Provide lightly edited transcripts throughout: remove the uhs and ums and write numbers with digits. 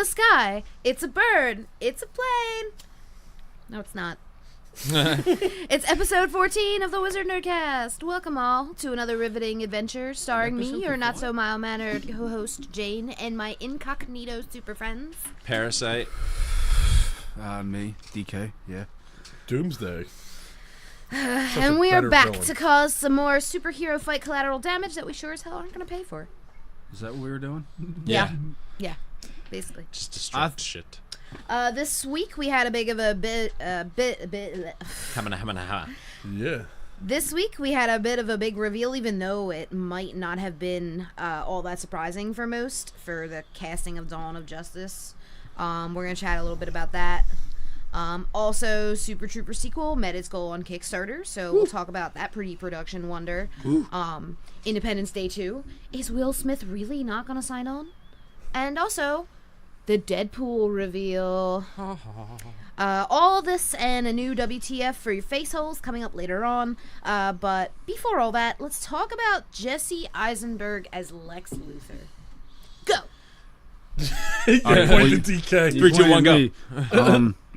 the sky. It's a bird. It's a plane. No, it's not. It's episode 14 of the Wizard Nerdcast. Welcome all to another riveting adventure starring me, your not so mild-mannered co-host Jane, and my incognito super friends. Parasite. Me, DK, yeah. Doomsday. And we are back to cause some more superhero fight collateral damage that we sure as hell aren't going to pay for. Is that what we were doing? Yeah, basically. Just destruct shit. This week we had a bit. Yeah. This week we had a bit of a big reveal, even though it might not have been all that surprising for most for the casting of Dawn of Justice. We're gonna chat a little bit about that. Also, Super Trooper sequel met its goal on Kickstarter, so we'll talk about that pretty production wonder. Independence Day 2. Is Will Smith really not gonna sign on? And also, the Deadpool reveal. All this and a new WTF for your face holes coming up later on. But before all that, let's talk about Jesse Eisenberg as Lex Luthor. Go! Point to DK. 3, 2, 1, go.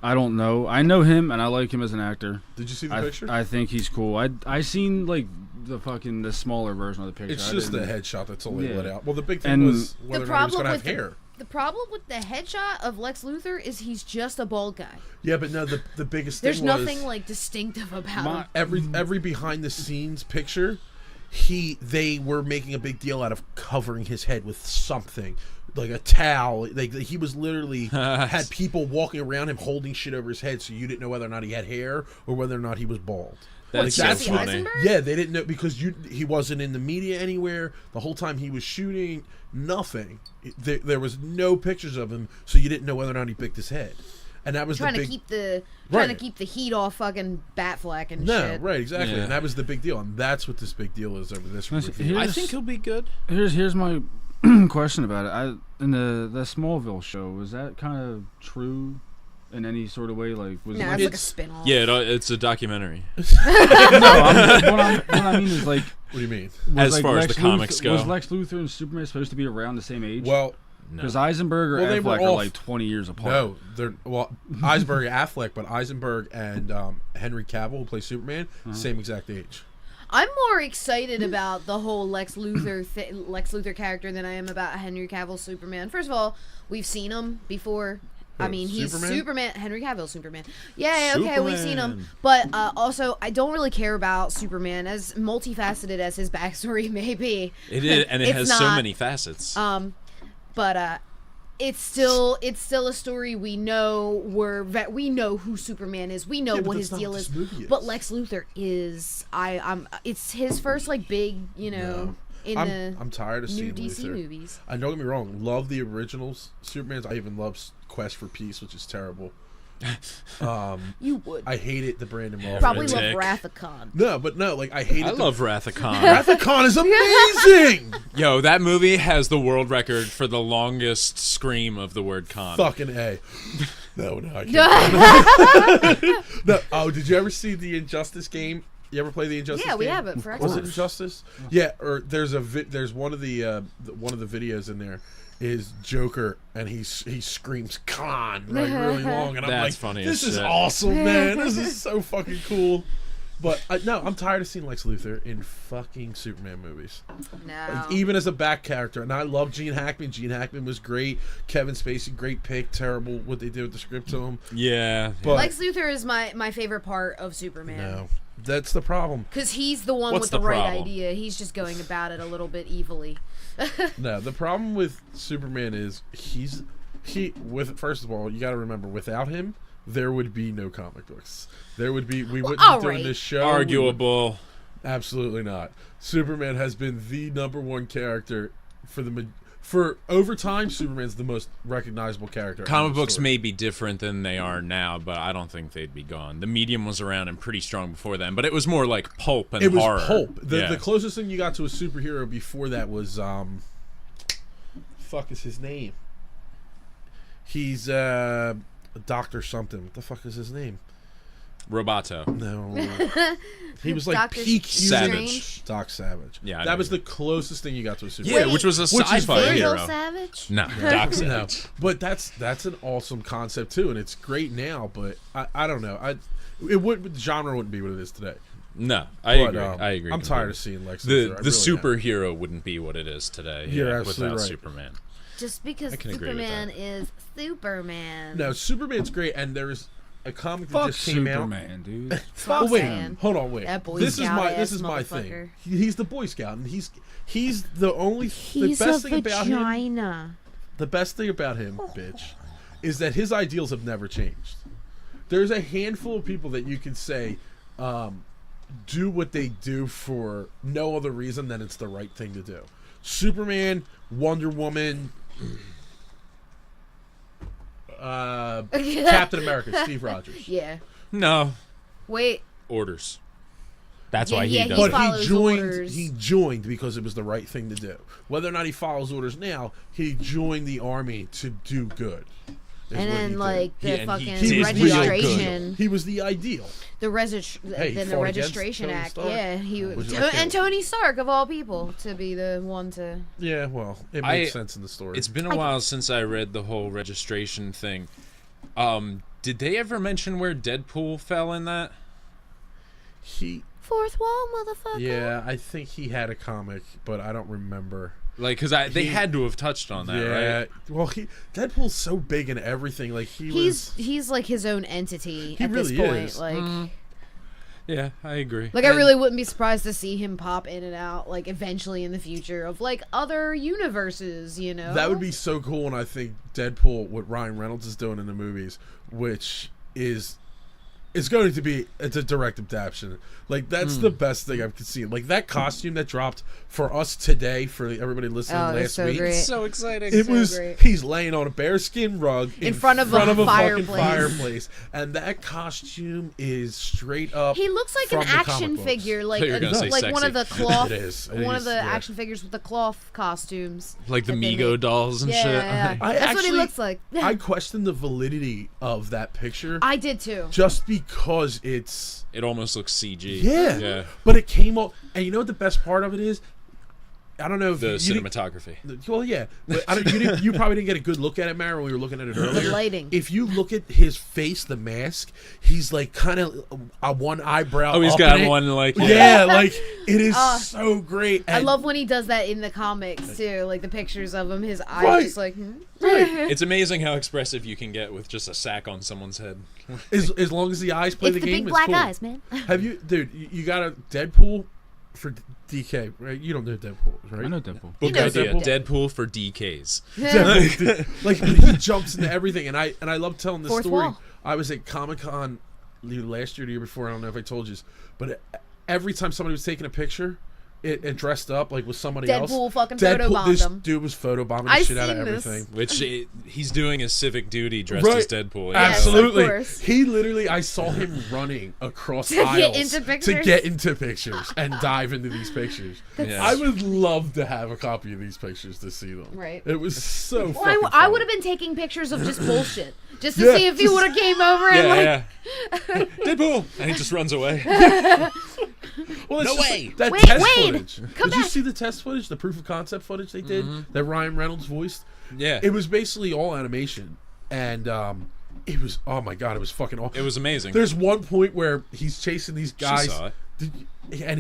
I don't know. I know him, and I like him as an actor. Did you see the picture? I think he's cool. I seen like the smaller version of the picture. It's just the headshot that's only lit out. Well, the big thing was whether or not he was going to have hair. The problem with the headshot of Lex Luthor is he's just a bald guy. Yeah, but no, the biggest thing There's nothing like distinctive about him. Every behind the scenes picture, they were making a big deal out of covering his head with something. Like a towel. Like he was literally had people walking around him holding shit over his head, so you didn't know whether or not he had hair or whether or not he was bald. That's so funny. Eisenberg? Yeah, they didn't know because he wasn't in the media anywhere. The whole time he was shooting, nothing. There was no pictures of him, so you didn't know whether or not he picked his head. And that was trying to keep the heat off fucking Batfleck and shit. No, right, exactly. Yeah. And that was the big deal, and that's what this big deal is over this review. I think he'll be good. Here's my question about it. In the Smallville show, was that kind of true in any sort of way? Like, was it's like a spin-off. Yeah, it's a documentary. what I mean is like. What do you mean? As far as the comics go, was Lex Luthor and Superman supposed to be around the same age? Well, because Eisenberg or Affleck are like 20 years apart. No, Eisenberg and Affleck, but Eisenberg and Henry Cavill, who plays Superman, same exact age. I'm more excited about the whole Lex Luthor character than I am about Henry Cavill's Superman. First of all, we've seen him before. I mean, he's Superman. Henry Cavill's Superman. Yeah, okay, we've seen him. But also, I don't really care about Superman, as multifaceted as his backstory may be. It is, and it has so many facets. But it's still a story we know. We know who Superman is. We know what his deal is. But Lex Luthor is. It's his first like big, I'm tired of seeing new DC Luthor. movies. Don't get me wrong. Love the originals Supermans. I even love Quest for Peace, which is terrible. You would. I hate it. The Brandon Routh. Probably love Wrath of Khan. No, like I hate it. I love Wrath of Khan. Wrath of Khan is amazing. Yo, that movie has the world record for the longest scream of the word Khan. Fucking A. No, I can't. No. Oh, did you ever see the Injustice game? You ever play the Injustice game? Yeah, we have it for Xbox. Was it Injustice? Yeah, or there's one of the videos in there is Joker, and he screams Khan like really long, and I'm That's like, funny this as is shit. awesome, man. This is so fucking cool. But no, I'm tired of seeing Lex Luthor in fucking Superman movies. No. Even as a back character, and I love Gene Hackman. Gene Hackman was great. Kevin Spacey, great pick. Terrible what they did with the script to him. Yeah. But Lex Luthor is my favorite part of Superman. No. That's the problem. Because he's the one with the right idea. He's just going about it a little bit evilly. No, the problem with Superman is first of all, you got to remember, without him, there would be no comic books. We wouldn't be doing this show. Arguable. Absolutely not. Superman has been the number one character for over time. Superman's the most recognizable character. Comic books may be different than they are now, but I don't think they'd be gone. The medium was around and pretty strong before then, but it was more like pulp and horror. It was pulp. The closest thing you got to a superhero before that was fuck is his name? He's Doctor something. What the fuck is his name? Roboto. No. He was like Dr. peak Savage. Strange? Doc Savage. Yeah, I that know was you- the closest thing you got to a superhero. Yeah, which was a is sci-fi funny. Virgil hero. Savage? No, Doc No, Savage. but that's an awesome concept too, and it's great now. But I don't know. The genre wouldn't be what it is today. No, I But, agree. I agree. I'm tired of completely. seeing Lex The Luthor. I really am. superhero wouldn't be what it is today. You're yeah, absolutely without right. Superman. Just because I can agree with Superman that. is Superman. No, Superman's great, and there's a comic that Fuck just came out. Superman, dude. Fuck Oh, wait, man. hold on, wait. That Boy This is Scout my ass thing. motherfucker. He's the Boy Scout, and he's the only He's the best a thing about him. vagina. The best thing about him, bitch, is that his ideals have never changed. There's a handful of people that you can say do what they do for no other reason than it's the right thing to do. Superman, Wonder Woman, Captain America, Steve Rogers. Yeah. No, Wait. orders. That's Yeah, why he yeah, does. he it. But follows he joined. orders. He joined because it was the right thing to do. Whether or not he follows orders now, he joined the army to do good. is And what he then did. like the Yeah, and he fucking did He was real good. registration, He was the ideal. the Hey, he then the fought against registration Tony act. Stark. Yeah, he Which was, is like and Tony Stark of all people to be the one to. Yeah, well, it makes sense in the story. It's been a while since I read the whole registration thing. Did they ever mention where Deadpool fell in that? he. Fourth wall, motherfucker. Yeah, I think he had a comic, but I don't remember. Like, because they had to have touched on that, Yeah, right? well, Deadpool's so big in everything. Like He's like his own entity He at really this point. is. Like, Yeah, I agree. I really wouldn't be surprised to see him pop in and out, like eventually in the future of like other universes. You know, that would be so cool. And I think Deadpool, what Ryan Reynolds is doing in the movies, which is going to be a direct adaptation. Like that's the best thing I've seen. Like that costume that dropped for us today, for everybody listening Oh, it's last so week. great. so exciting. It So was great. he's laying on a bearskin rug in front of a fucking fireplace. fireplace, and that costume is straight up. He looks like from an the comic action books. figure, like thought you were gonna say like one of the sexy. cloth, It is. It one is, of the yeah. action figures with the cloth costumes. Like the that they Mego make. dolls and Yeah, shit. yeah. I That's what he actually- looks like. I question the validity of that picture I did too. just because it's. It almost looks CG. Yeah. Yeah. But it came up, and you know what the best part of it is? I don't know if The you didn't- cinematography. Well, yeah, but you probably didn't get a good look at it, Mara, when we were looking at it earlier. lighting. If you look at his face, the mask, he's like kind of one eyebrow. Oh, he's up got in it. one like Yeah, like it is so great. I And- love when he does that in the comics too, like the pictures of him, his eyes Right. just like. Right. It's amazing how expressive you can get with just a sack on someone's head. as long as the eyes play It's the the game, big black it's cool. eyes, man. Have you, dude? You got a Deadpool for DK, right? You don't know Deadpool, right? I know Deadpool. Book knows idea: Deadpool. Deadpool for DKs. Definitely. Like he jumps into everything, and I love telling this Fourth story. wall. I was at Comic-Con last year, the year before. I don't know if I told you, but every time somebody was taking a picture, it dressed up like with somebody else. Deadpool fucking photobombed This him. dude was photobombing the I've shit out of seen this. everything. Which he's doing his civic duty dressed Right. as Deadpool. Yes, Absolutely. of course. He literally, I saw him running across To get aisles into to pictures? get into pictures and dive into these pictures. Yes. I would love to have a copy of these pictures to see them. Right. It was so Well, fucking I funny. would have been taking pictures of just bullshit, just to Yeah, see if he would have came over and like. Yeah. Deadpool, and he just runs away. Well, it's No just way. like that Wait, test Wade, footage. come Did you back. see the test footage, the proof of concept footage they did that Ryan Reynolds voiced? Yeah, It was basically all animation, and it was, oh my god, it was fucking awesome. it was amazing. There's one point where he's chasing these guys, saw it. and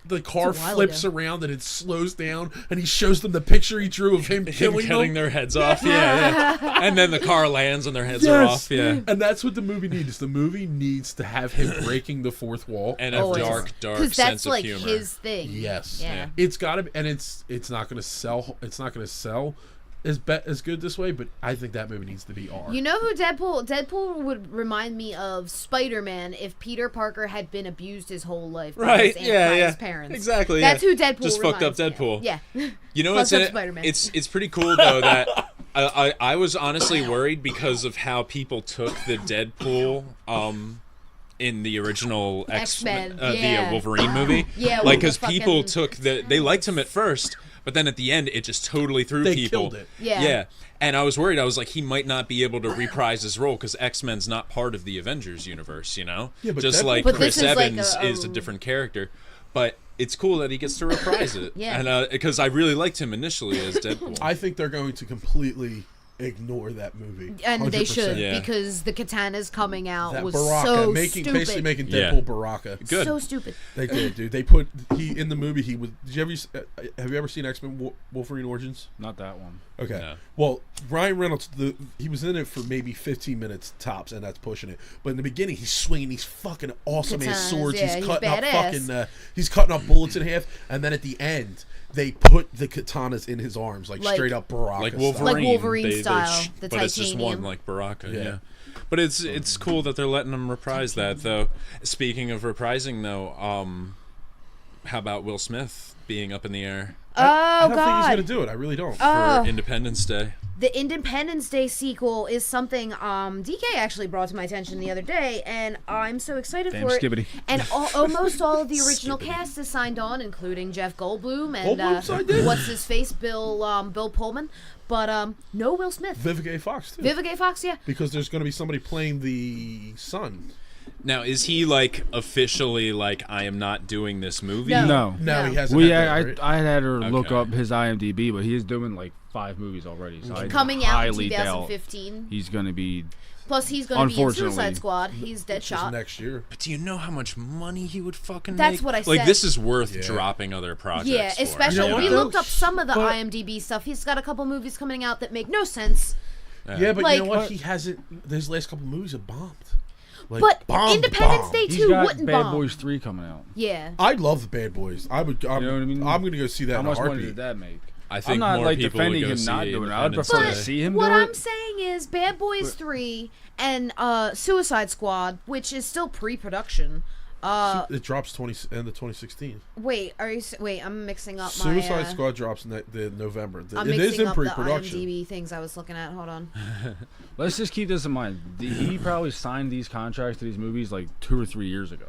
the car It's a while flips ago. around and it slows down, and he shows them the picture he drew of him Him killing cutting them. their heads off. Yeah, yeah. And then the car lands and their heads are off. Yeah. And that's what the movie needs. The movie needs to have him breaking the fourth wall. And a Always. dark Because sense that's of like humor. his thing. Yes. Yeah. It's got to, and it's not going to sell. It's not going to sell as good this way. But I think that movie needs to be R. You know who Deadpool would remind me of Spider-Man if Peter Parker had been abused his whole life by Right, his, yeah, by yeah. his parents. Exactly, That's yeah. who Deadpool Just fucked up reminds me of. Deadpool. Yeah. You know Fucked what's in up it? Spider-Man. It's pretty cool though that I was honestly worried because of how people took the Deadpool in the original X-Men, yeah. the Wolverine movie. Yeah, like with the because people fucking- took they liked him at first, But then at the end, it just totally threw They people. killed it. Yeah. And I was worried. I was like, he might not be able to reprise his role because X-Men's not part of the Avengers universe, you know? Yeah, but just Deadpool- like But Chris this is like Evans is a different character. But it's cool that he gets to reprise it. Yeah. And because I really liked him initially as Deadpool. I think they're going to completely ignore that movie. And they 100%. should, Yeah. because the katanas coming out That was Baraka, so basically stupid. making Yeah. Deadpool Baraka. Good. So stupid. They did, dude. They put in the movie. He was. Did you ever? Have you ever seen X-Men Wolverine Origins? Not that one. Okay. No. Well, Ryan Reynolds, he was in it for maybe 15 minutes tops, and that's pushing it. But in the beginning, he's swinging these fucking awesome ass Katanas, swords. yeah, he's he's cutting up badass. fucking. He's cutting up bullets in half, and then at the end, they put the katanas in his arms, like Like- straight up Baraka. like style. Wolverine, Like Wolverine style, the but it's just one titanium. like Baraka. Yeah. Yeah. But it's cool that they're letting him reprise that though. Speaking of reprising though, how about Will Smith being up in the air I Oh don't think he's God. gonna do it. I really don't. for Independence Day? The Independence Day sequel is something DK actually brought to my attention the other day, and I'm so excited Damn for it. skibbity. And almost all of the original cast is signed on, including Jeff Goldblum and Goldblum signed in? what's his face, Bill Pullman, but no Will Smith. Vivica A. Fox too. Vivica A. Fox, yeah. Because there's going to be somebody playing the son. Now is he like officially like I am not doing this movie? No. No. No, No. he hasn't. We, had that, right? I had her look Okay. up his IMDb, but he is doing like 5 movies already. So I Coming out in highly doubt 2015. he's going to be. Plus, he's going to be in Unfortunately. Suicide Squad. He's Just Deadshot. next year. But do you know how much money he would fucking That's make? what I Like said. this is worth Yeah. dropping other projects. Yeah, for, especially You know what, we though? looked up some of the But- IMDb stuff. He's got a couple movies coming out that make no sense. Yeah, but Like- you know what? He hasn't. His last couple movies have bombed. Like, But bombed, Independence bombed. Day He's 2 got wouldn't Bad bomb. Boys 3 coming out. Yeah. I love the Bad Boys. I'm You know what I mean? gonna go see that How in a much money heartbeat. did that make? I think I'm not more like people would defending go him see not doing it. I'd Independence prefer Day. to see him What do I'm it. saying is Bad Boys 3 and Suicide Squad, which is still pre-production. It drops end of 2016. Wait, I'm mixing up Suicide my Squad drops the November. I'm It is mixing in up the pre-production. IMDb things I was looking at. Hold on. Let's just keep this in mind. He probably signed these contracts to these movies like 2 or 3 years ago.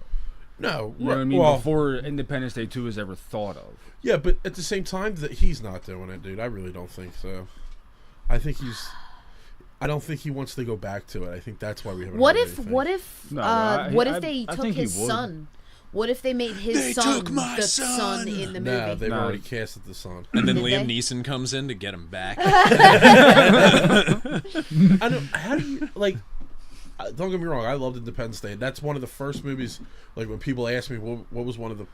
No, You know what I mean? well, Before Independence Day 2 was ever thought of. yeah, but at the same time, that he's not doing it, dude. I really don't think so. I think he's. I don't think he wants to go back to it. I think that's why we haven't. What heard if anything. what if No, what I if they I took think he his would. son? What if they made his They son took my the son. son in the movie? No, they've No. already casted the son. And then Did Liam they? Neeson comes in to get him back. I don't. How do you like? Don't get me wrong. I loved Independence Day. That's one of the first movies. Like when people ask me what was one of the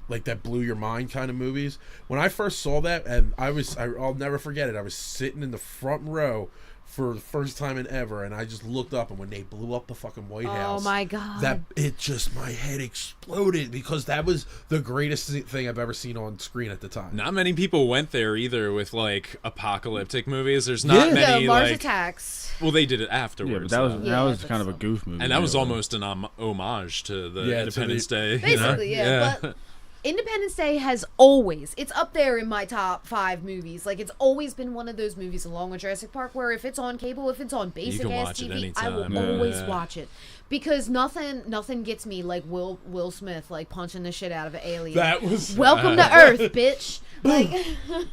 like that blew your mind kind of movies. When I first saw that, and I'll never forget it. I was sitting in the front row for the first time in ever, and I just looked up, and when they blew up the fucking White House, Oh my god. that it just my head exploded because that was the greatest thing I've ever seen on screen at the time. Not many people went there either with like apocalyptic movies. There's not Yeah. many Mars like. Attacks. Well, they did it Yeah, afterwards. but that was though. that Yeah, was but kind of a still. goof movie. And that was anyway. almost an homage to the Yeah, to Independence Day. you know? Basically, yeah. But Independence Day has always, it's up there in my top 5 movies. Like, it's always been one of those movies, along with Jurassic Park, where if it's on cable, if it's on basic can ass watch it TV, I will anytime. Yeah. always Yeah. watch it. Because nothing gets me like Will Smith, like, punching the shit out of an alien. That was Welcome to Earth, bitch. Like,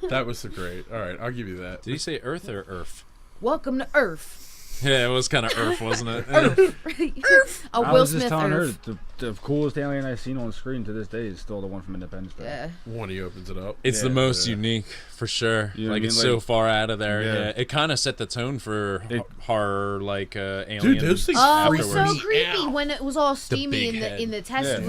that was so great. All right, I'll give you that. Did he say Earth or Earth? welcome to Earth. Yeah, it was kind of Earth, wasn't it? Earth. A I Will was just Smith telling Earth. her the coolest alien I've seen on screen to this day is still the one from Independence Day. Yeah. When he opens it up, It's the Yeah. most unique for sure. You know what Like I it's mean? so Like- far out of there. Yeah. Yeah, it kind of set the tone for horror, like alien. dude, those things Oh, it freak was so afterwards. me creepy out. when it was all steamy big in the test Yeah. room.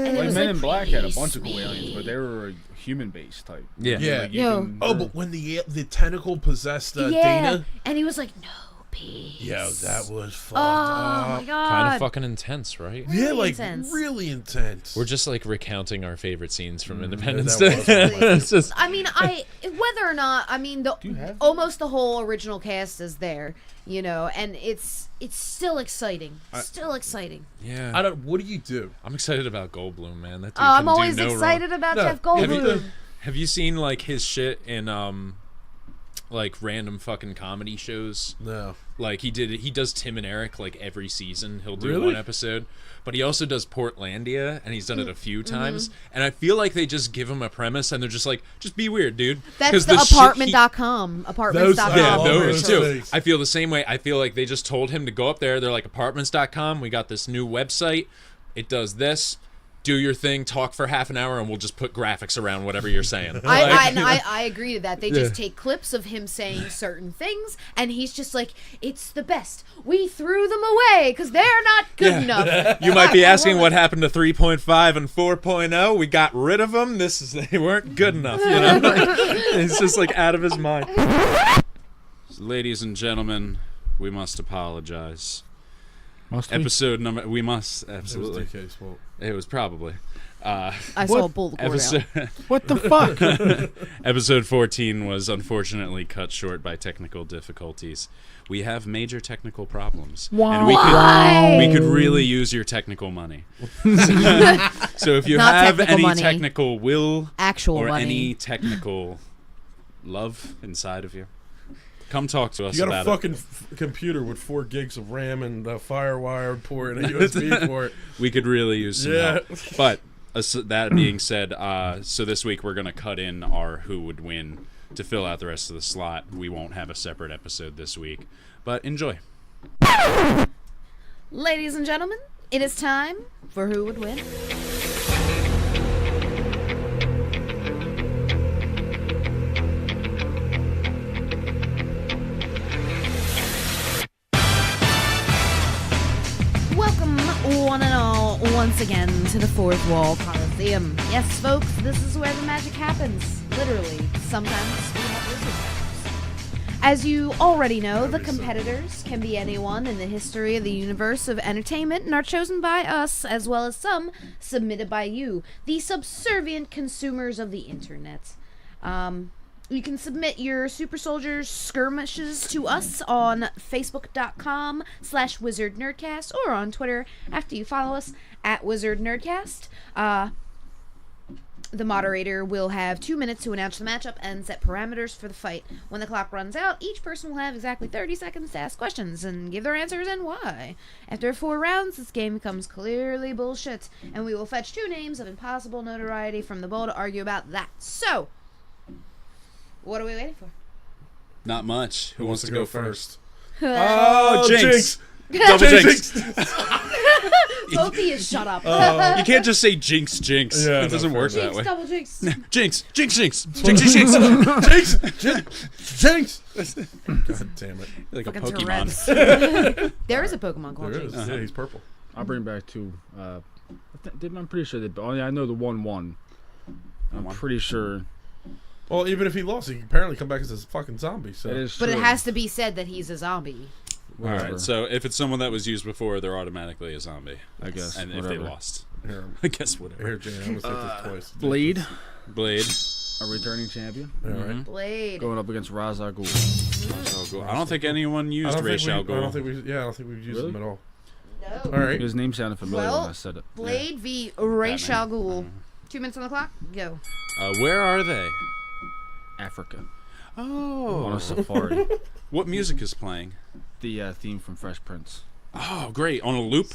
And it Like was Men like, in Black had a "Please, bunch of cool me." aliens, but they were human based type. Yeah. Yeah. Like, you Yo. can- Oh, but when the tentacle possessed Yeah, Dana, and he was like, "No peace." yo, that was fucked Oh up. my god. Kind of fucking intense, right? Yeah, really like intense. really intense. We're just like recounting our favorite scenes from Mm, Independence that Day. was one of my It's just I mean, whether or not, I mean, you have- almost the whole original cast is there, you know, and it's still exciting. Still exciting. yeah. I don't. What do you do? I'm excited about Goldblum, man. That dude Oh, I'm can always do no excited wrong. about No, Jeff have you- Goldblum. Have you seen like his shit in like random fucking comedy shows. No. Like he does Tim and Eric like every season. He'll do Really? one episode. But he also does Portlandia, and he's done it a few times. And I feel like they just give him a premise, and they're just like, just be weird, dude. That's 'Cause the shit apartment.com. Apartments.com. Yeah, Oh, those those too. things. I feel the same way. I feel like they just told him to go up there. They're like, apartments.com, we got this new website. It does this. Do your thing, talk for half an hour, and we'll just put graphics around whatever you're saying. I agree to that. They just take clips of him saying certain things, and he's just like, it's the best. We threw them away because they're not good enough. You might be asking what happened to 3.5 and 4.0. We got rid of them. They weren't good enough, you know? He's just like out of his mind. Ladies and gentlemen, we must apologize. Must we? Episode number, we must, absolutely. It was DK's fault. It was probably. I saw a bull the cord out. Episode, What the fuck? episode 14 was unfortunately cut short by technical difficulties. We have major technical problems. And we could really use your technical money. So if you Not have technical any money. technical will Actual or money. any technical love inside of you, come talk to us You got about a fucking computer with 4 gigs of RAM and a FireWire port and a USB port. it. We could really use some help. But that being said, so this week we're going to cut in our who would win to fill out the rest of the slot. We won't have a separate episode this week, but enjoy. Ladies and gentlemen, it is time for Who Would Win. Welcome, one and all, once again to the Fourth Wall Coliseum. Yes, folks, this is where the magic happens. Literally. Sometimes we have wizard powers. As you already know, the competitors can be anyone in the history of the universe of entertainment and are chosen by us, as well as some submitted by you, the subservient consumers of the internet. You can submit your Super Soldiers skirmishes to us on Facebook.com/WizardNerdcast or on Twitter after you follow us at WizardNerdcast. The moderator will have 2 minutes to announce the matchup and set parameters for the fight. When the clock runs out, each person will have exactly 30 seconds to ask questions and give their answers and why. After 4 rounds, this game becomes clearly bullshit, and we will fetch 2 names of impossible notoriety from the bowl to argue about that. So, what are we waiting for? Not much. Who wants to go first? Oh, Jinx! Double Jinx! Both of you shut up. You can't just say Jinx. Yeah, It doesn't no, work fair that Jinx, way. double jinx. Jinx! Jinx! God damn it. Like a Fucking Pokemon. Tourette's. There is a Pokemon called There Jinx. is. Yeah, he's purple. I'll bring back 2. I'm pretty sure that. Oh yeah, I know the 1-1. I'm pretty sure Well, even if he lost, he can apparently come back as a fucking zombie. So it is But true. it has to be said that he's a zombie. Whatever. Alright, so if it's someone that was used before, they're automatically a zombie. I guess. And whatever. if they lost. Here, I guess whatever. here, Jane, I'm gonna say this twice. Blade, Blade. a returning champion, All right. Blade. going up against Ra's al Ghul. So cool. I don't think anyone used Ra's al I don't Ghul. think we. Yeah, I don't think we've used Really? him at all. No. All right. His name sounded familiar Well, when I said it. Blade v. Ra's al Ghul. 2 minutes on the clock. Go. Where are they? Africa. Oh. On a safari. What music is playing? The theme from Fresh Prince. Oh, great. On a loop?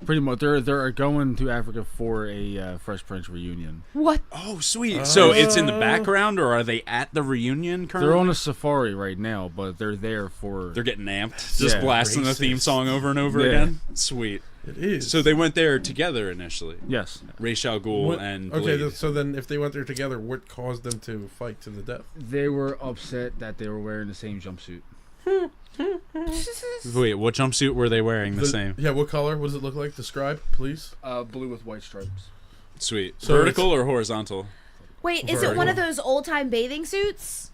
Pretty much, they're going to Africa for a Fresh Prince reunion. What? Oh, sweet. So it's in the background, or are they at the reunion currently? They're on a safari right now, but they're there for. They're getting amped. Just Yeah. blasting the theme Racist. song over and over Yeah. again? Sweet. It is. So they went there together initially. Yes, Ra's al Ghul What- and okay, Blade. so then if they went there together, what caused them to fight to the death? they were upset that they were wearing the same jumpsuit. Wait, what jumpsuit were they wearing the same? Yeah, what color? What does it look like? Describe, please. Blue with white stripes. Sweet. So Vertical or horizontal? Wait, is it one of those old time bathing suits?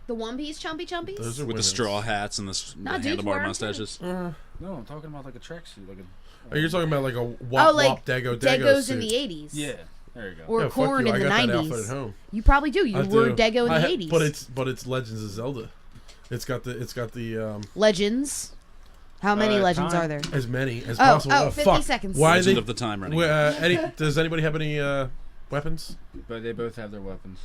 The one piece chumpy chumpies? Those are With the women's. straw hats and the No, dudes wear handlebar 'em mustaches? No, I'm talking about like a tracksuit, like a. Oh, you're talking about like a wop Oh, like wop dago Degos suit. in the 80s. Yeah, there you go. Or Yeah, fuck corn you, in the I got that outfit 90s. at home. You probably do. You I were do. Dego in I the ha- 80s. But it's Legends of Zelda. It's got the Legends. How many legends time. are there? as many as Oh, possible. oh, 50 fuck. seconds. Why Legend they, of the Time running. does anybody have any weapons? But they both have their weapons.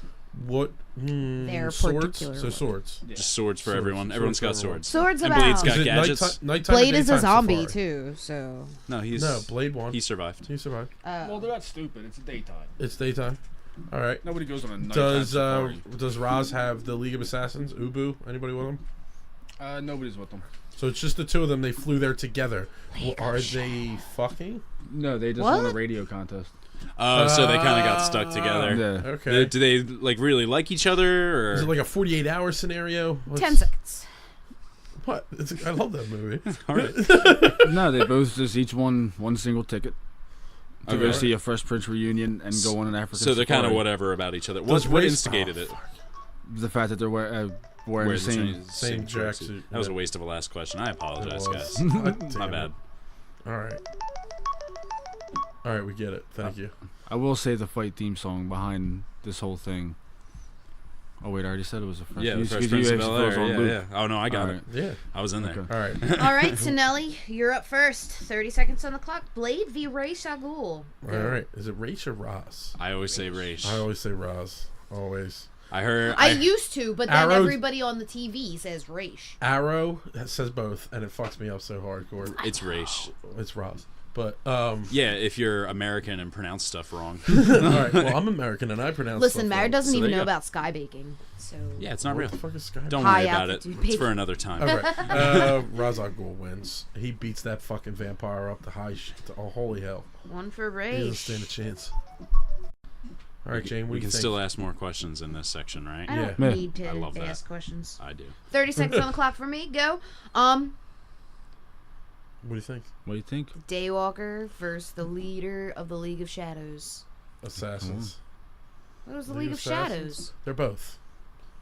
What? They're Swords. particular So weapons. swords. Yeah. Just swords for Swords. everyone. Swords Everyone's for got everyone. swords. Swords And about. Blade's got Is it gadgets. nighttime or Blade is a daytime zombie safari? too, so. No, he's No, Blade won. he survived. He survived. Well, they're not stupid. It's daytime. It's daytime. All right. Nobody goes on a nighttime Does safari. Raz have the League of Assassins? Ubu? Anybody with him? Nobody's with them. So it's just the two of them. They flew there together. League Are of they fucking? No, they just What? won a radio contest. Oh, so they kind of got stuck together. Yeah. Okay. Do they like really like each other, or Is it like a 48-hour scenario? 10 seconds. What? I love that movie. all right? No, they both just each won one single ticket to go Okay. see a Fresh Prince reunion and go on an African So they're kind of safari. whatever about each other. Does What race- instigated it? fuck. The fact that they're wearing Wearing the same. Same tracksuit. tracksuit. That was a Yeah. waste of a last question. I apologize, It was. guys. God My damn bad. it. All right. All right, we get it. Thank you. I will say the fight theme song behind this whole thing. Oh wait, I already said it was a Fresh. Yeah, the you- Fresh you Prince of actually Bel-Air. throw us on Yeah, loop. yeah. Oh no, I got Alright. it. Yeah. I was in there. Okay. All right. All right, Tonelli, you're up first. 30 seconds on the clock. Blade v. Ray Shagul. All right. Is it Raish or Ross? I always say Raish. I always say Ross. Always. I heard. I used to, but then Arrow- everybody on the TV says Raish. Arrow says both, and it fucks me up so hardcore. It's Raish. It's Ross. But Yeah, if you're American and pronounce stuff wrong. all right. Well, I'm American and I pronounce. Listen, stuff Mary wrong. doesn't So even there you know go. about sky baking. So Yeah, it's not What real. the fuck is Sky? Don't High worry about it. altitude It's baking. for another time. All right. Ra's al Ghul wins. He beats that fucking vampire up to high shit. Oh, holy hell. one for He doesn't Raish. stand a chance. All right, Jane, what We do you can think? still ask more questions in this section, right? I don't Yeah. need to I love that. ask questions. I do. 30 seconds on the clock for me. Go. What do you think? What do you think? Daywalker versus the leader of the League of Shadows. Assassins. What was the League League of Assassins? Shadows? They're both.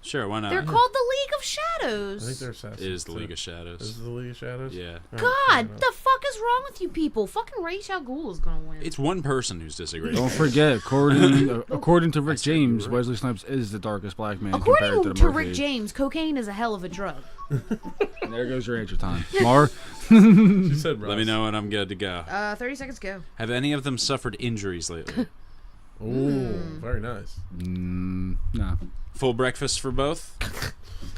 Sure, why not? They're called the League of I Shadows. think they're assassins. It is the too. League of Is Shadows. it the League of Shadows? Yeah. All right, God, fair the fuck is wrong with you people? Fucking Ra's al Ghul is gonna win. It's one person who's disagreeing. Don't forget, according to Rick James, Wesley Snipes is the darkest black man compared According to to the Rick Murphy. James, cocaine is a hell of a drug. And there goes your answer time. Mar? She said Ross. Let me know when I'm good to go. 30 seconds go. Have any of them suffered injuries lately? Ooh, very nice. No. Full breakfast for both?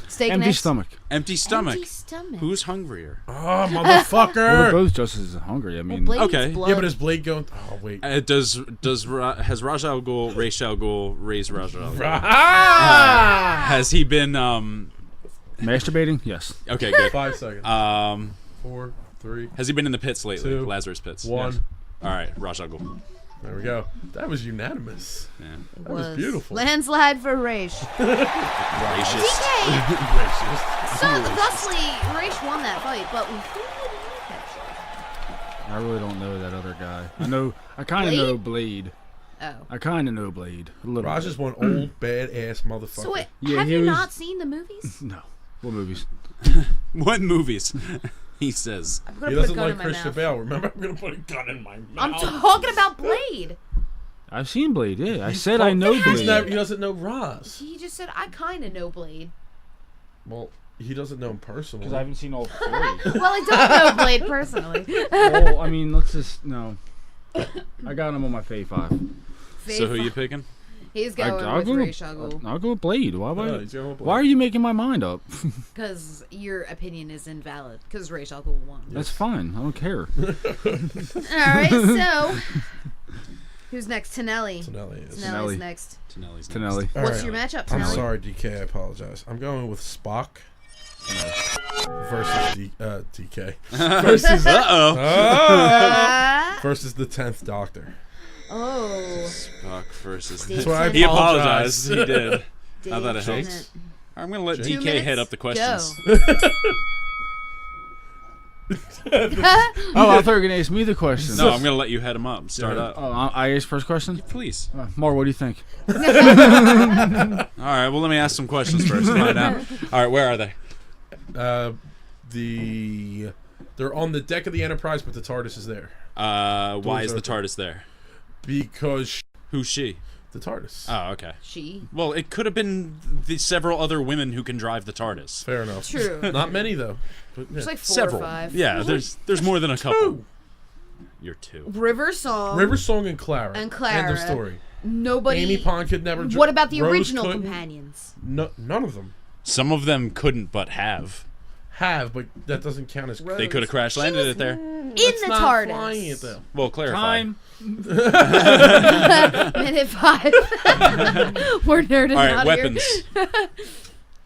Steak Empty next. stomach. Empty stomach. Empty stomach. Who's hungrier? Oh, Well, they're motherfucker! both just as hungry. I mean, Blade's Okay. blood. Yeah, but is Blade going? Oh, wait. Has Ra's al Ghul, Ra's al Ghul, raised Ra's al Ghul? Ah! Has he been masturbating? Yes. okay, good. 5 seconds. 4, 3, Has he been in the pits lately? 2, Lazarus pits. 1. Yes. All right, Ra's al Ghul. There we go. That was unanimous. Yeah. That was beautiful. Landslide for Raish. Racist. DK! Racist. So, thusly, Raish won that fight, but who would win that I really don't know that other guy. I kind of Blade? know Blade. shit? Oh. I kind of know Blade. A little Raj bit. is one old badass motherfucker. So, wait, Yeah, have he you was- not seen the movies? No. What movies? What movies? He says. I'm He gonna put a doesn't gun like in my Christian mouth. Bale. Remember, I'm gonna put a gun in my mouth. I'm talking about Blade. I've seen Blade, yeah. I He's said I know fucking- Blade. He's not, he doesn't know Ross. He just said, I kind of know Blade. Well, he doesn't know him personally. Because I haven't seen all three. Well, I don't know Blade personally. Well, I mean, let's just, no. I got him on my Fave 5. So who you picking? He's going I'll with go Ra's al Ghul. I'll go with Blade. Why Yeah, he's going with Blade. Why are you making my mind up? Because your opinion is invalid. Because Ra's al Ghul won. That's fine. I don't care. Alright, so. Who's next? Tonelli. Tonelli is. Tonelli's Tonelli. next. Tonelli's Tonelli. All What's right. your matchup, I'm Tonelli? sorry, DK. I apologize. I'm going with Spock versus DK versus Uh-oh. versus the 10th Doctor. Oh. Spock versus... That's why I He apologize. apologized. He did. How about it Dave helps? Tennant. I'm going to let 2 DK minutes, head up the questions. go. Oh, I thought you were going to ask me the question. No, I'm going to let you head him up. Start Yeah. up. Oh, I asked first question? Please. Mar, what do you think? All right, well, let me ask some questions first. Find out. All right, where are they? They're on the deck of the Enterprise, but the TARDIS is there Why is the open. TARDIS there? because Who's she? the TARDIS. Oh, okay. She. Well, it could have been the several other women who can drive the TARDIS. Fair enough. True. Not many though. But, yeah. There's like 4 Several. or 5. Yeah, there's more than a couple. You're 2. River Song. River Song and Clara. And Clara. End of story. Nobody. Amy Pond could never. What about the Rose original couldn't. companions? No, none of them Some of them couldn't, but have. but that doesn't count as. Rose. They could have crash landed it there. In That's the not TARDIS. flying it though. Well, clarify. Time. Minute 5. We're nerding All right, out weapons.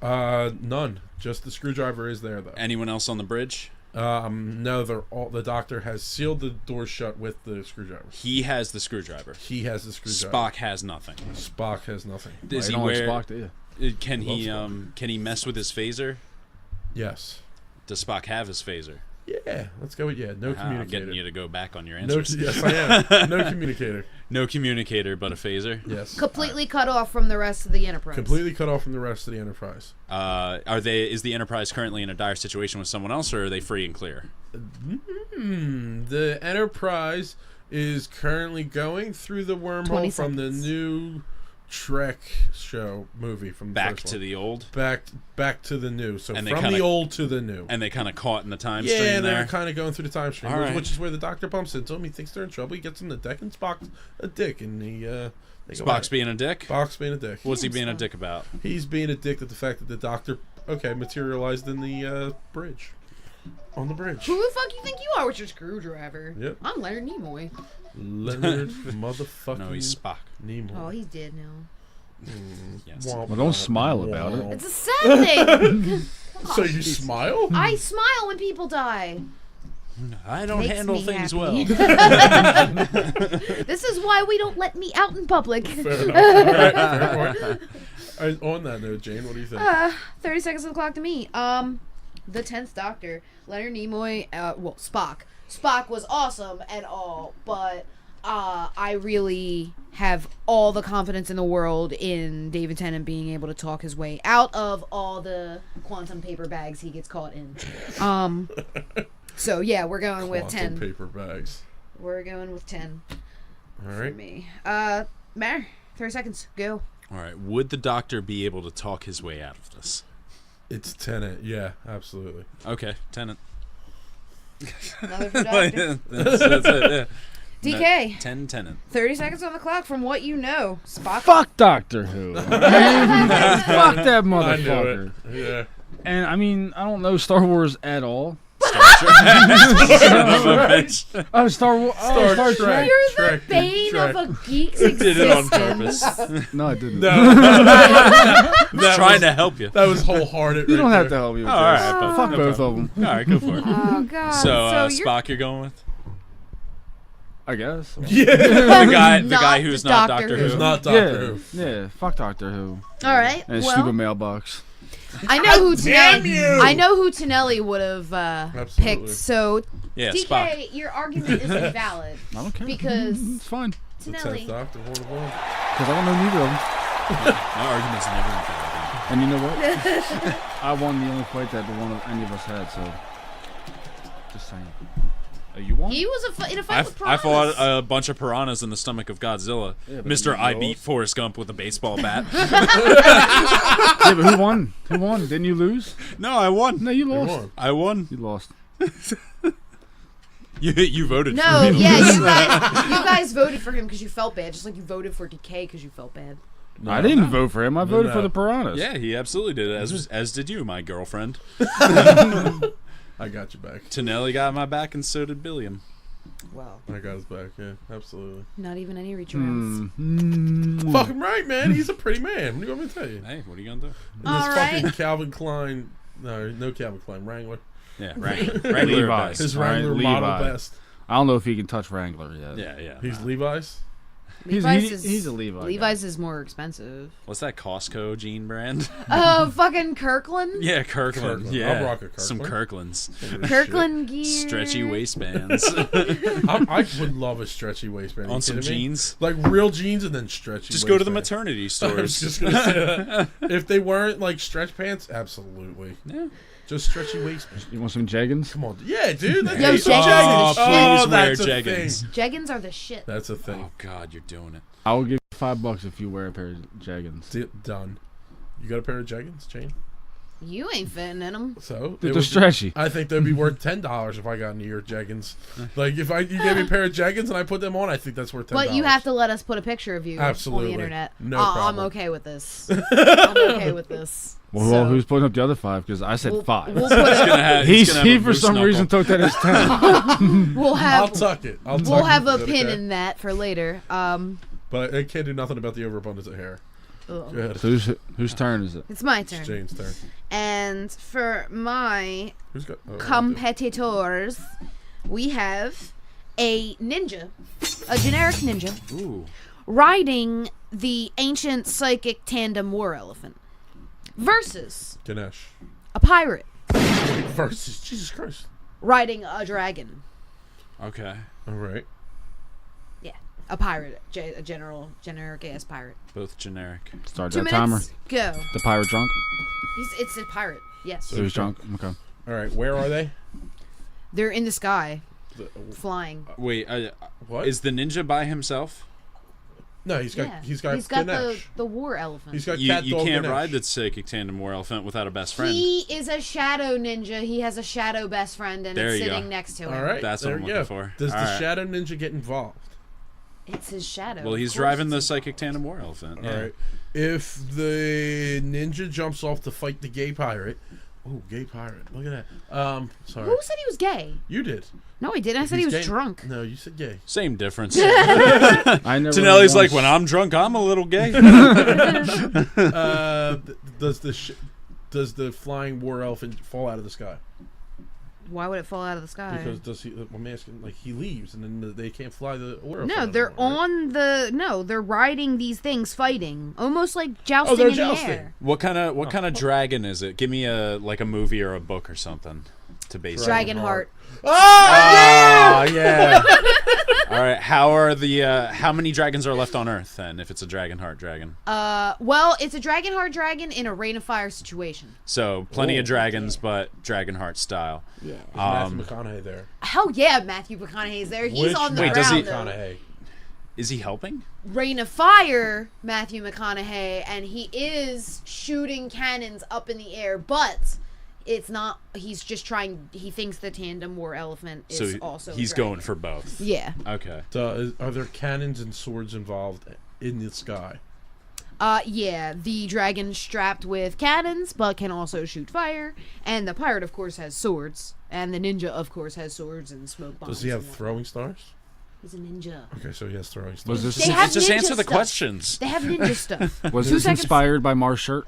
None. Just the screwdriver is there though. Anyone else on the bridge? No, they're all. The doctor has sealed the door shut with the screwdriver. He has the screwdriver. He has the screwdriver. Spock has nothing. Spock has nothing. Does I he don't like wear? Spock, do you? Can he? Love Can he mess with his phaser? Yes. Does Spock have his phaser? Yeah. Let's go with no I'm communicator. getting you to go back on your No. answers. Yes, I am. No communicator. No communicator, but a phaser. Yes. Completely cut off from the rest of the Enterprise. Completely cut off from the rest of the Enterprise. Is the Enterprise currently in a dire situation with someone else, or are they free and clear? The Enterprise is currently going through the 20 wormhole from the seconds. new Trek movie from the Back first to one. the old, back to the new. So And from they kinda- the old to the new. and they kind of caught in the time Yeah, stream they're there. kind of going through the time stream, All right. which is where the Doctor bumps into him. He thinks they're in trouble. He gets on the deck, and Spock's a dick, and they go Spock's at it. being a dick. Spock's being a dick. What's he Yeah, being a Spock. dick about? He's being a dick at the fact that the Doctor, materialized in the bridge, on the bridge. Who the fuck you think you are with your screwdriver? Yep. I'm Leonard Nimoy. Leonard motherfucking No, he's Spock. Nimoy. Oh, he's dead now. Yes. Well, don't smile about it. It's a sad thing. So you smile? I smile when people die. I don't Makes handle me things happy. well. This is why we don't let me out in public. Fair enough. All right, fair point. All right, on that note, Jane, what do you think? 30 seconds on the clock to me. The 10th Doctor, Leonard Nimoy, Spock. Spock was awesome and all, but I really have all the confidence in the world in David Tennant being able to talk his way out of all the quantum paper bags he gets caught in. So yeah, we're going with Quantum 10. paper bags. We're going with 10 All for right. me. Mayor, 30 seconds. Go. All right. Would the Doctor be able to talk his way out of this? It's Tenet. Yeah, absolutely. Okay, Tennant. Another for Doctor. that's it. Yeah. DK. 10 Tennant. 30 seconds on the clock from what you know. Spock. Fuck Doctor Who. Fuck that I knew motherfucker. it. Yeah. And I mean, I don't know Star Wars at all. Son of a bitch. Oh, Star Wars. Oh, Star Trek. You're the Trek, bane Trek. of a geek's Did it on existence. purpose. No, I didn't. No. Just trying to help you. That was wholehearted. You right don't have to there. help me with Oh, all this. right, but Fuck no both problem. of them. All right, go for it. Oh god. So, you're Spock, you're going with I guess. Yeah. the guy Not who's the not Doctor Doctor Who. It's Who. not Yeah, Doctor Who. yeah. Fuck Doctor Who. all right. And his Well, stupid mailbox. I know who damn you! I know who Tonelli would have Absolutely. picked. So Yeah, DK, Spock. your argument is invalid I don't care. because It's fine. The Tonelli. 10th Doctor, one of one. Because I don't know neither of them. My argument's never invalid. And you know what? I won the only fight that one of any of us had, so. Just saying. You won? He was in a fight with I piranhas. fought a bunch of piranhas in the stomach of Godzilla. Yeah, but Mr. you I lost. beat Forrest Gump with a baseball bat. Yeah, but who won? Who won? Didn't you lose? No, I won. No, you They lost. won. I won. You lost. You voted No, for me. yeah, you guys voted for him because you felt bad, just like you voted for DK because you felt bad. No. I didn't vote for him. I voted no. for the Piranhas. Yeah, he absolutely did. As did you, my girlfriend. I got you back. Tonelli got my back, and so did Billiam. Wow. I got his back. Yeah, absolutely. Not even any reach arounds. Fucking right, man. He's a pretty man. What do you want me to tell you? Hey, what are you gonna do? And All this right. fucking Calvin Klein. No Calvin Klein. Wrangler. Yeah, Wrangler. Levi's. His All right, Wrangler model Levi. best. I don't know if he can touch Wrangler yet. Yeah. He's Levi's. He's a Levi. Levi's is more expensive. What's that Costco jean brand? Oh, fucking Kirkland. Yeah, Kirkland. Kirkland. Yeah, I'll rock a Kirkland. some Kirklands. Kirkland gear. Stretchy waistbands I would love a stretchy waistband. Are you on some kidding me? jeans. Like real jeans and then stretchy. Just go to the waistband. maternity I was stores. just gonna say that. If they weren't like stretch pants, absolutely. Yeah. Just stretchy waistband. You want some jeggings? Come on, yeah, dude. That's Yo, a jeggings thing. are the shit. please wear that's a jeggings. thing. Jeggings are the shit. That's a thing. Oh God, you're doing it. I will give you $5 if you wear a pair of jeggings. Done. You got a pair of jeggings, Jane? You ain't fitting in them. So They're stretchy. I think they'd be worth $10 if I got New York jeggings. Like if you gave me a pair of jeggings and I put them on, I think that's worth $10. But you have to let us put a picture of you Absolutely. on the internet. No I'm problem. okay with this. I'm okay with this. Well, who's putting up the other 5? Because I said 5. We'll put it, He for some reason took that as 10. we'll I'll have tuck it. we'll have a pin okay? in that for later. But I can't do nothing about the overabundance of hair. Ugh. Go ahead. So whose turn is it? It's my It's turn. Jane's turn. And for my Who's got competitors, we have a ninja, a generic ninja, Ooh. riding the ancient psychic tandem war elephant versus Ganesh. a pirate Versus Jesus Christ. riding a dragon. Okay. All right. Yeah, a pirate, a generic ass pirate. Both generic. Start 2 that timer. minutes, go. The pirate drunk? It's a pirate, yes. So he's drunk? Okay. All right. Where are they? They're in the sky, The- flying. Wait, What? is the ninja by himself? No, he's got Ganesh. the war elephant. He's got You cat dog can't Ganesh. ride the psychic tandem war elephant without a best friend. He is a shadow ninja. He has a shadow best friend, and There it's you go. sitting next to him. All right. That's what there I'm you looking go. for. Does All the right. Shadow Ninja get involved? It's his shadow. Well, of he's course driving it's the his- psychic tandem war elephant. All Yeah. right. If the ninja jumps off to fight the gay pirate. Oh, gay pirate. Look at that. Sorry. Who said he was gay? You did. No, he didn't. I said he He's was gay. drunk. No, you said gay. Same difference. I never Tonelli's like, once- when I'm drunk, I'm a little gay. Does the flying war elephant fall out of the sky? Why would it fall out of the sky? Because does he? I'm asking. Like he leaves, and then they can't fly the war elephant. no, they're anymore, right? on the. No, they're riding these things, fighting, almost like jousting they're in jousting. the air. What kind of dragon is it? Give me a movie or a book or something to base it. Dragonheart. Oh yeah. All right. How many dragons are left on Earth then? If it's a Dragonheart dragon, Well, it's a Dragonheart dragon in a Rain of Fire situation. so plenty of dragons, but Dragonheart style. Yeah. Matthew McConaughey there. Hell yeah, Matthew McConaughey's there. He's Which on the Wait, does ground. he- though. McConaughey. Is he helping? Rain of Fire, Matthew McConaughey, and he is shooting cannons up in the air, but it's not. He's just trying. He thinks the tandem war elephant is So also. a he's dragon. going for both. Yeah. Okay. Are there cannons and swords involved in the sky? Yeah. The dragon strapped with cannons, but can also shoot fire, and the pirate, of course, has swords, and the ninja, of course, has swords and smoke bombs. Does he have and whatnot. throwing stars? He's a ninja. Okay, so he has throwing stars. Was this They have Just ninja answer the stuff. questions. They have ninja stuff. was 2 this seconds. inspired by Mars shirt?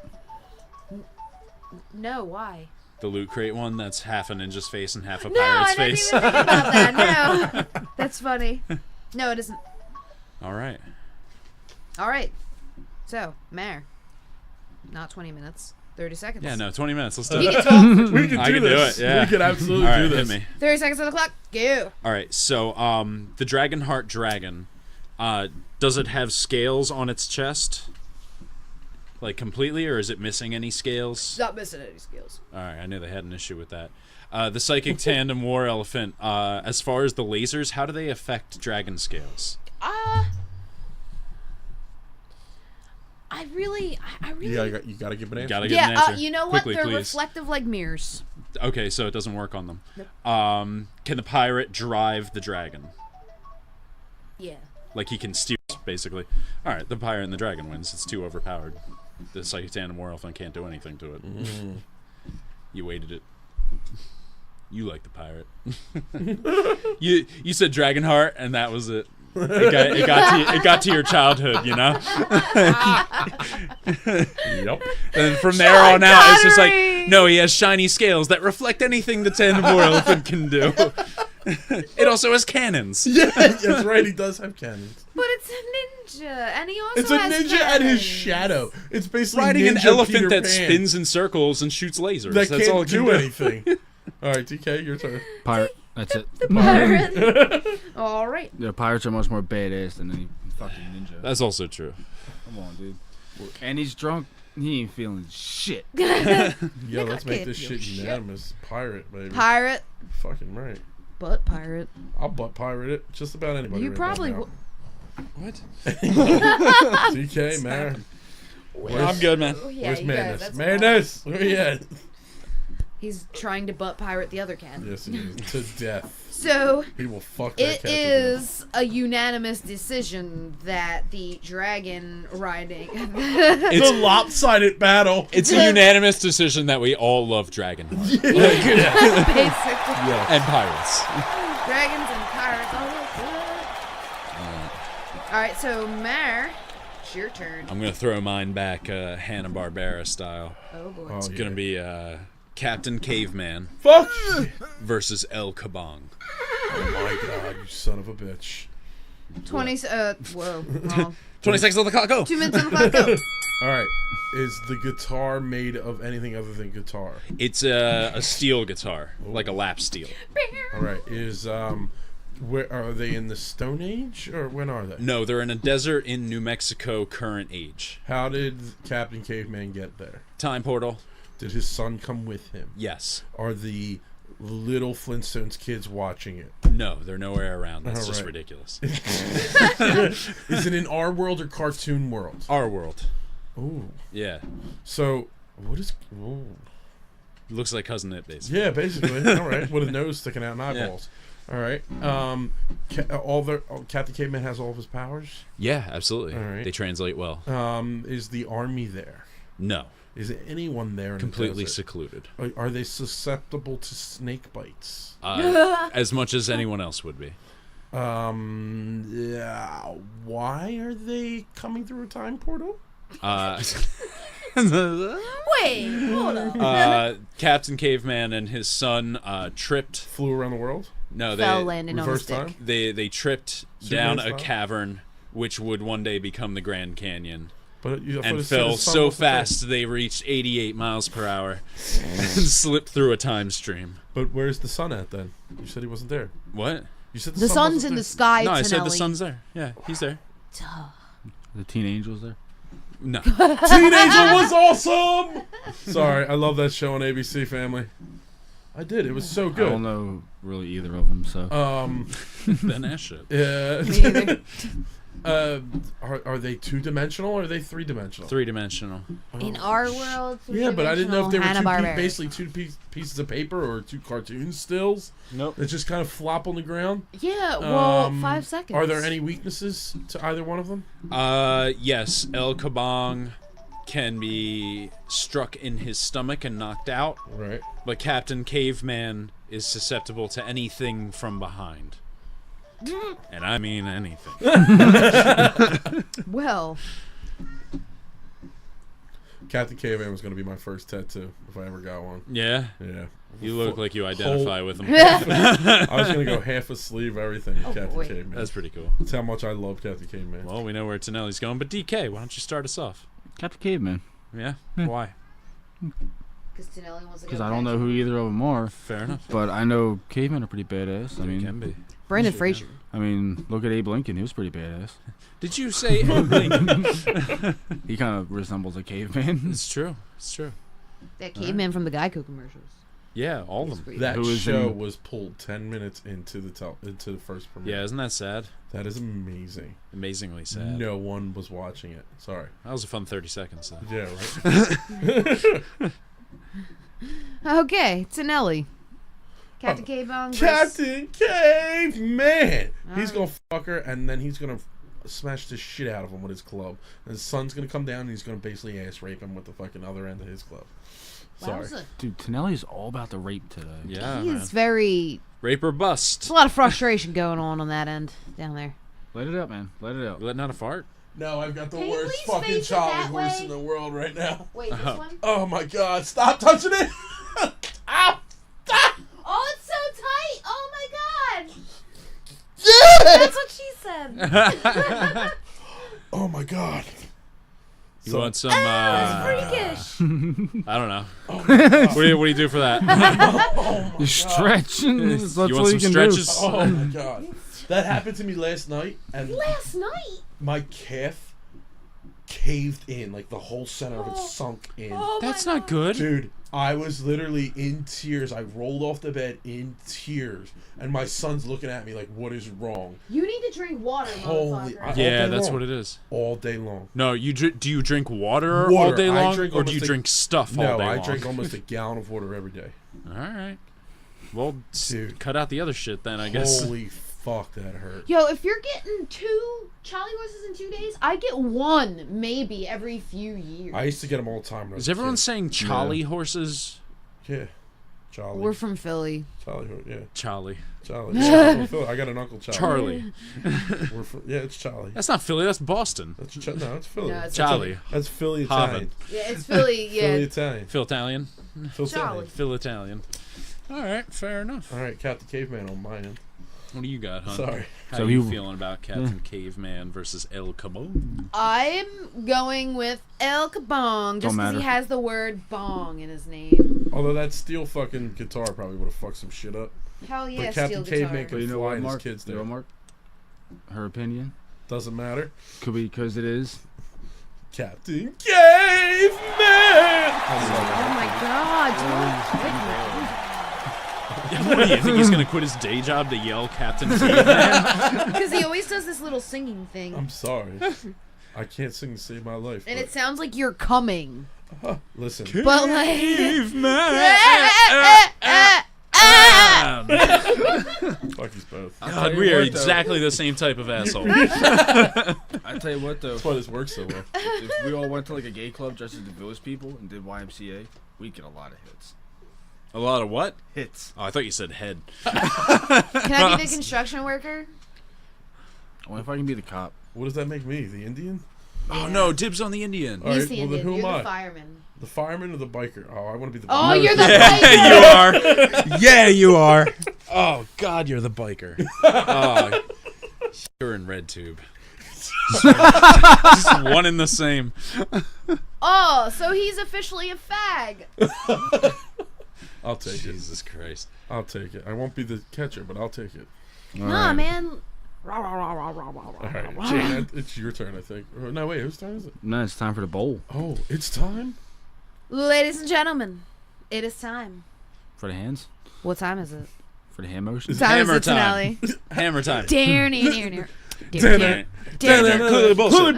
No, why? The Loot Crate one that's half a ninja's face and half a No, pirate's I didn't face. even think about that. No, that's funny. No, it isn't. All right. All right. So, Mayor. Not 20 minutes. 30 seconds. Yeah, no, 20 minutes. Let's do You it. can talk. We can I do can do this. it, yeah. We can absolutely All right, do hit this. me. 30 seconds on the clock. Go. All right, so the Dragonheart dragon, does it have scales on its chest? Like completely, or is it missing any scales? Not missing any skills. All right, I knew they had an issue with that. The Psychic Tandem War Elephant, as far as the lasers, how do they affect dragon scales? I really. Yeah, you got to give an answer. Gotta get an Yeah, answer. you know what? Quickly, They're please. reflective like mirrors. Okay, so it doesn't work on them. Nope. Can the pirate drive the dragon? Yeah. Like he can steer, basically. All right, the pirate and the dragon wins. It's too overpowered. The Psychic Tandem War Elephant can't do anything to it. You waited it. You like the pirate. you said Dragonheart, and that was it. It got to your childhood, you know. Yep. And from there on out, it's just like, Connery! no, he has shiny scales that reflect anything the Tandem War Elephant can do. It also has cannons. Yeah, that's right. He does have cannons. But it's a ninja, and he also It's a has ninja and cannons. his shadow. It's basically Riding an Ninja elephant Peter that Pan. spins in circles and shoots lasers. That That's all can't it can do anything. All right, TK, your turn. Pirate. That's it. Pirate. All right. The pirates are much more badass than any fucking ninja. That's also true. Come on, dude. And he's drunk. He ain't feeling shit. Yeah, Nigga, let's I make can't this feel shit shit. unanimous. Pirate, baby. Pirate. Fucking right. But pirate. I'll butt pirate it. Just about anybody. You right probably about would. What? now. TK, man. I'm good, man. Oh, yeah, Where's you guys, Madness? that's Madness! Where you at? He's trying to butt pirate the other cat. Yes, he is. To death. So He will fuck that it cat to is a unanimous decision that the dragon riding. death. It's a lopsided battle. It's a unanimous decision that we all love Dragonheart Basically, Yeah. and pirates. dragons and pirates. All right, so Mare, it's your turn. I'm gonna throw mine back, Hanna-Barbera style. Oh boy. Oh, It's yeah. gonna be Captain Caveman Fuck! versus El Kabong. Oh my god, you son of a bitch. 20. Whoa. Wrong. 20 seconds on the clock. Go. 2 minutes on the clock. Go. Alright, is the guitar made of anything other than guitar? It's a steel guitar, like a lap steel. Alright, where are they in the Stone Age, or when are they? No, they're in a desert in New Mexico, current age. How did Captain Caveman get there? Time portal. Did his son come with him? Yes. Are the little Flintstones kids watching it? No, they're nowhere around. That's just Alright. ridiculous. Is it in our world or cartoon world? Our world. Ooh. Yeah. So, what is... Ooh. Looks like Cousin It, basically. Yeah, basically. All right, with a nose sticking out and eyeballs. All right. Captain Caveman has all of his powers. Yeah, absolutely. All right. They translate well. Is the army there? No. Is there anyone there? In Completely the desert? secluded. Are they susceptible to snake bites? As much as anyone else would be. Yeah. Why are they coming through a time portal? Wait, hold on. Captain Caveman and his son tripped. Flew around the world. No, Fell landing on a reverse stick. time? they tripped Superman down a style? cavern, which would one day become the Grand Canyon, But I thought and it said fell his son so wasn't there. fast they reached 88 miles per hour and slipped through a time stream. But where's the sun at then? You said he wasn't there. What? You said The sun sun's wasn't in the there. sky. No, I said the Tonelli. sun's there. Yeah, he's there. The Teen Angels there. No. Teen Angel was awesome. Sorry, I love that show on ABC Family. I did. It was so I don't good. know really either of them, so. Ben Ash shit. Yeah. Me either. Are they 2-dimensional or are they 3-dimensional? 3-dimensional. In our world, Yeah, but I didn't know if they were Hanna-Barbera. basically two pieces of paper or two cartoon stills Nope. that just kind of flop on the ground. Yeah, well, 5 Um, seconds. Are there any weaknesses to either one of them? Yes, El Kabong can be struck in his stomach and knocked out, Right. but Captain Caveman is susceptible to anything from behind. And I mean anything. Well, Captain Caveman was going to be my first tattoo if I ever got one. Yeah? Yeah. You look like you identify with him. I was going to go half a sleeve, everything with Captain boy. Caveman. That's pretty cool. That's how much I love Captain Caveman. Well, we know where Tonelli's going, but DK, why don't you start us off? Captain Caveman. Yeah? Why? because Tonelli wants to go. Because I don't know who either of them are. Fair enough. But I know Cavemen are pretty badass. I They mean, can be. Brendan Sure Fraser. I mean, look at Abe Lincoln. He was pretty badass. Did you say Abe Lincoln? He kind of resembles a caveman. It's true. It's true. That caveman from the Geico commercials. Yeah, all He's of them. pretty That Who was show in- was pulled 10 minutes into the first premiere. Yeah, isn't that sad? That is amazing. Amazingly sad. No one was watching it. Sorry. That was a fun 30 seconds, though. Yeah, right. Okay, Tonelli. Captain Caveman. Captain Caveman! He's Alright. gonna fuck her, and then he's gonna smash the shit out of him with his club. And his son's gonna come down, and he's gonna basically ass rape him with the fucking other end of his club. Sorry. Dude, Tonelli's all about the rape today. Yeah, He man. is very. Rape or bust. There's a lot of frustration going on that end down there. Let it out, man. Let it out. Letting out a fart? No, I've got the Can you worst please fucking face it child that horse way? in the world right now. Wait, this one? Oh my god, stop touching it! Ow! Stop! Oh, it's so tight! Oh my god! Yeah! That's what she said. Oh my god. You want some, Freakish. I don't know. What do you do for that? You stretch. That's You want all some you can stretches? do. Oh my god. That happened to me last night, and Last night. my calf caved in, like the whole center of it sunk in. Oh That's my not good. Dude, I was literally in tears. I rolled off the bed in tears, and my son's looking at me like, "What is wrong?" You need to drink water, Holy, motherfucker. Yeah, day that's long. what it is. All day long. No, do you drink water all Water. day I long, drink or do you almost drink stuff all No, day I long? drink almost a gallon of water every day. All right. Well, Dude. cut out the other shit then, I guess. Holy fuck, that hurt. Yo, if you're getting 2 Charlie horses in 2 days, I get 1 maybe every few years. I used to get them all the time. When I was Is a everyone kid. saying Charlie horses? Yeah. Charlie. We're from Philly. Charlie. Yeah. Charlie. Charlie. Yeah, I got an uncle Charlie. Charlie. We're from, yeah, it's Charlie. That's not Philly, that's Boston. That's no, it's Philly. No, it's Charlie. That's Philly Harvard. Italian. Yeah, it's Philly. Yeah. Philly Italian. Phil Italian. Phil Charlie. Italian. Phil Italian. All right, fair enough. All right, Captain Caveman on my end. What do you got, hon? Sorry. How So are you you- feeling about Captain Caveman versus El Cabon? I'm going with El Kabong just because matter. he has the word bong in his name. Although that steel fucking guitar probably would have fucked some shit up. Hell yeah, But Captain steel Caveman guitar. could But you know fly what, and his Mark? kids You know there. what, Mark? Her opinion Doesn't matter. could be because it is. Captain Caveman! Oh my god, What do you think he's gonna quit his day job to yell Captain Caveman? because he always does this little singing thing. I'm sorry. I can't sing to save my life. And but- it sounds like you're coming. Listen. But like Caveman! Fuck you both. God, we are exactly the same type of asshole. I tell you what though, That's why this works so well. if we all went to like a gay club dressed as the village people and did YMCA, we'd get a lot of hits. A lot of what? Hits. Oh, I thought you said head. Can I be the construction worker? Only if I can be the cop. What does that make me? The Indian? Oh no, dibs on the Indian. All He's right, the well, then Indian. who You're am the I? fireman. The fireman or the biker? Oh, I want to be the Oh, biker. you're the Yeah, biker. you are. Yeah, you are. Oh God, you're the biker. Oh, you're in red tube. Just one and the same. Oh, so he's officially a fag. I'll take it. Jesus Christ. I'll take it. I won't be the catcher, but I'll take it. Nah, man. All right, Jane, it's your turn, I think. Or, no, wait, whose turn is it? No, it's time for the bowl Oh, it's time? Ladies and gentlemen, it is time. for the hands, What time is it? for the hand motion. Hammer it, time. Finale? Hammer time. Clearly bullshit.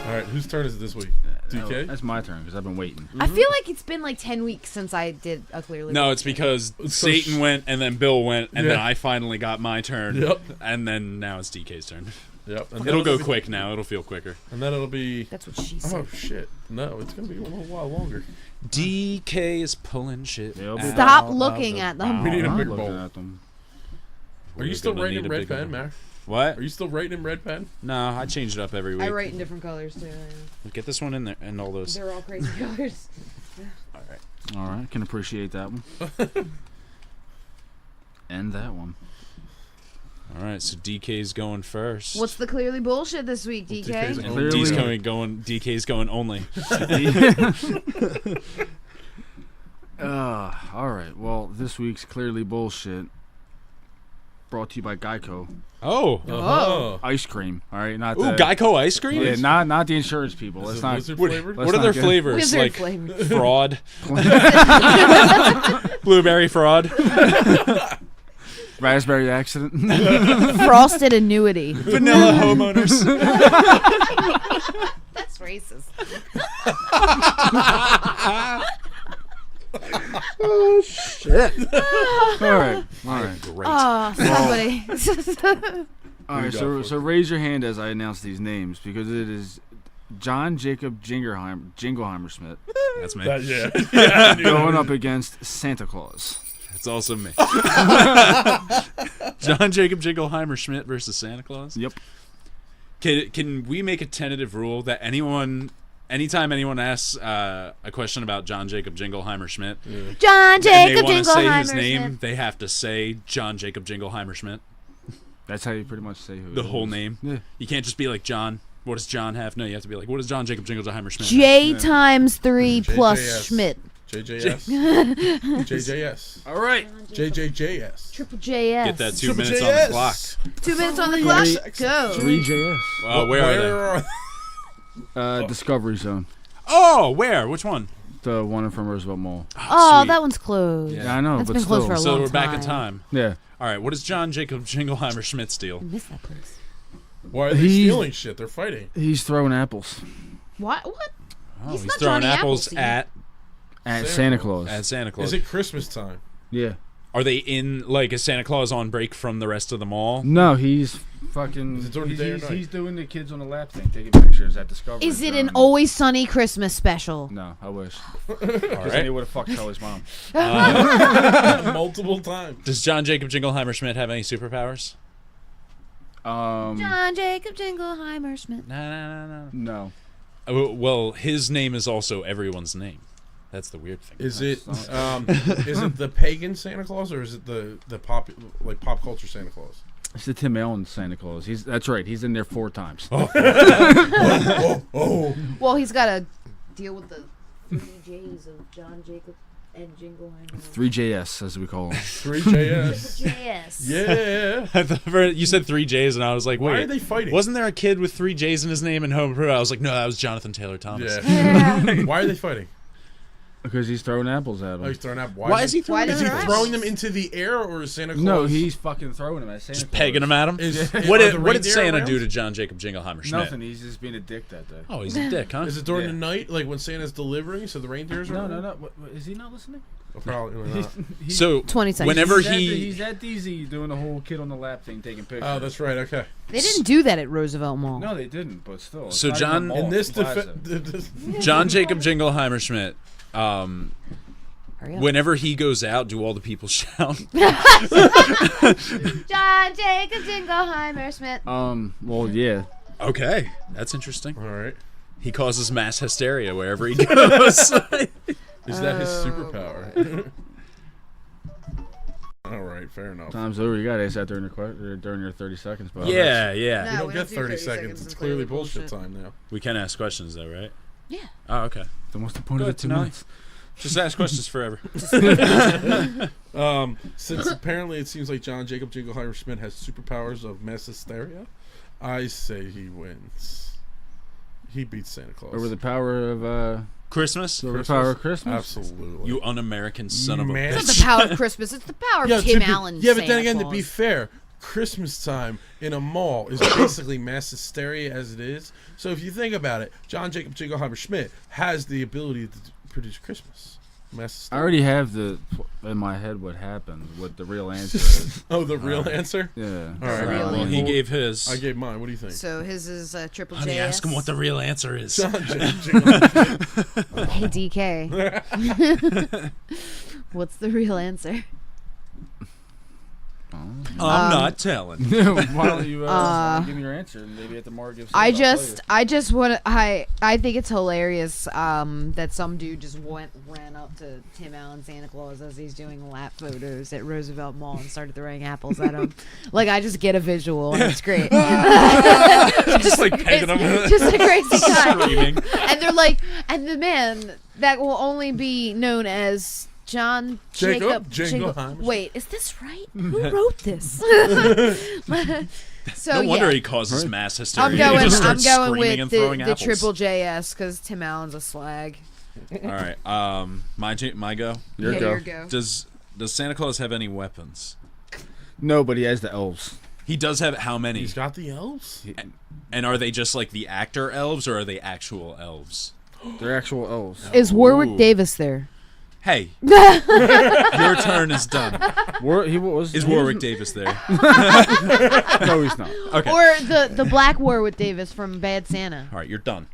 All right, whose turn is it this week? DK? That's my turn because I've been waiting. I feel like it's been like 10 weeks since I did a clearly. No, it's because So Satan went and then Bill went and then Yeah. I finally got my turn. Yep. And then now it's DK's turn. Yep. And It'll go be, quick now. It'll feel quicker. And then it'll be... That's what she said. Oh, shit. No, it's going to be a little while longer. DK is pulling shit. Yeah, out Stop of looking the at them. We need a I'm bigger looking bowl. at them. Are you We're still gonna writing need in a red bigger pen, bowl. Mac? What? Are you still writing in red pen? No, I change it up every week. I write in different colors too. Get this one in there and all those. They're all crazy colors. All right, can appreciate that one. And that one. All right, so DK's going first. What's the clearly bullshit this week, DK? DK's and Clearly- DK's going only. All right. Well, this week's clearly bullshit. Brought to you by Geico. Oh. Oh. Ice cream. All right, not Ooh, the, Geico ice cream? Yeah, not the insurance people. Is Let's it not. lizard What, flavored? Let's what are not their get- flavors? Wizard Like flavor. fraud? Blueberry fraud? Raspberry accident. Frosted annuity. Vanilla homeowners? That's racist. All right. Great. Oh, somebody. All right. got So for it? raise your hand as I announce these names because it is John Jacob Jingleheimer Schmidt That's me. Yeah. Yeah, I knew going that. up against Santa Claus. That's also me. John Jacob Jingleheimer Schmidt versus Santa Claus? Yep. Can we make a tentative rule that anytime anyone asks a question about John Jacob Jingleheimer Schmidt, John and they Jacob want to say his Jingleheimer name, Schmidt. they have to say John Jacob Jingleheimer Schmidt, That's how you pretty much say who. the it whole is. name. Yeah. You can't just be like John. What does John have? No, you have to be like, what does John Jacob Jingleheimer Schmidt J times 3 plus JJS. Schmidt. JJS. JJS. All right. JJJS. Triple JS. Get that 2 Triple minutes JS. on the clock. 2 minutes on the clock. Go. 3JS. Oh, where are they? Discovery Zone. Oh, where? Which one? The one from Roosevelt Mall. Oh, sweet. that one's closed. Yeah, I know, That's but been still. closed for a So long we're time. back in time. Yeah. All right. What does John Jacob Jingleheimer Schmidt steal? I missed that place. Why are they stealing shit? They're fighting. He's throwing apples What? Oh, He's he's not throwing Johnny apples Appleseed. at Santa Claus. Santa Claus. Is it Christmas time? Yeah. Are they in, like, is Santa Claus on break from the rest of the mall? No, he's fucking. Is it during the day or night? He's doing the kids on the lap thing, taking pictures at Discovery. Is it Zone. an Always Sunny Christmas special? No, I wish. All Because then right. he would have fucked Charlie's mom. Multiple times. Does John Jacob Jingleheimer Schmidt have any superpowers? John Jacob Jingleheimer Schmidt. No. No. Well, his name is also everyone's name. That's the weird thing. Is it is it the pagan Santa Claus or is it the pop culture Santa Claus? It's the Tim Allen Santa Claus. That's right. He's in there 4 times. Well, he's got to deal with the 3 J's of John Jacob and Jingleheimer. 3JS, as we call him. 3JS. JS. Yeah. I thought you said 3 J's, and I was like, wait. Why are they fighting? Wasn't there a kid with 3 J's in his name in Home Improvement? I was like, no, that was Jonathan Taylor Thomas. Yeah. Why are they fighting? Because he's throwing apples at him. Oh, he's throwing up. Why is he throwing Why Is does he it throwing them into the air or is Santa Claus? No, he's fucking throwing them at Santa Just Claus. pegging him at him? Are What did the reindeer Santa around? do to John Jacob Jingleheimer Schmidt? Nothing. He's just being a dick that day. Oh, he's a dick, huh? Is it during Yeah. the night, like when Santa's delivering, so the reindeers are No, around? no, no. What, is he not listening? Oh, probably not. So 20 seconds. whenever He's at DZ doing the whole kid on the lap thing, taking pictures. Oh, that's right. Okay. They didn't do that at Roosevelt Mall. No, they didn't, but still. it's So not John- even a mall, In this it's a plaza. defense, John Jacob Jingleheimer Schmidt, Hurry up. whenever he goes out, do all the people shout? John Jacob Jingleheimer Schmidt. Well, yeah. Okay, that's interesting. all right. He causes mass hysteria wherever he goes. Is that his superpower? All right, fair enough. Time's over. You got to ask that during your 30 seconds. But yeah. You No, don't we get don't do 30 30 seconds. seconds. It's It's clearly clearly bullshit bullshit. time now. We can ask questions though, right? Yeah. Oh, okay. Then what's the point Go of ahead, the 2 Denali. minutes? Just ask questions forever. Since apparently it seems like John Jacob Jingleheimer Schmidt has superpowers of mass hysteria, I say he wins. He beats Santa Claus. Over the power of Christmas? over the power of Christmas. Absolutely. You un-American son of a Man. It's bitch. not the power of Christmas. It's the power of Tim Allen. Yeah, but Santa then again, to Claus. be fair, Christmas time in a mall is basically mass hysteria as it is. So if you think about it, John Jacob Jingleheimer Schmidt has the ability to produce Christmas. Mass I hysteria. already have in my head what happened, what the real answer is. Oh, the real answer? Yeah. All right. Real Well, he gave his. I gave mine. What do you think? So his is Triple Honey, JS. ask him what the real answer is. John Jacob Jingleheimer. Hey, DK. What's the real answer? I'm not telling. Why don't you give me your answer and maybe at the more give. I just want I think it's hilarious that some dude just ran up to Tim Allen Santa Claus as he's doing lap photos at Roosevelt Mall and started throwing apples at him. Like I just get a visual and it's great. Just like pegging him. Just a crazy guy. Screaming. And they're like, and the man that will only be known as John Jacob Jingle. Jingleheimer. Wait, is this right? Who wrote this? So No wonder yeah. he causes mass hysteria. I'm He going. just I'm starts going screaming with and throwing the apples. Triple JS because Tim Allen's a slag. All right. My go. Your Yeah, go. your go. Does Santa Claus have any weapons? No, but he has the elves. He does have how many? He's got the elves? And are they just like the actor elves, or are they actual elves? They're actual elves. Is Warwick Ooh. Davis there? Hey, your turn is done. Is Warwick Davis there? No, he's not. Okay. Or the black Warwick Davis from Bad Santa? All right, you're done.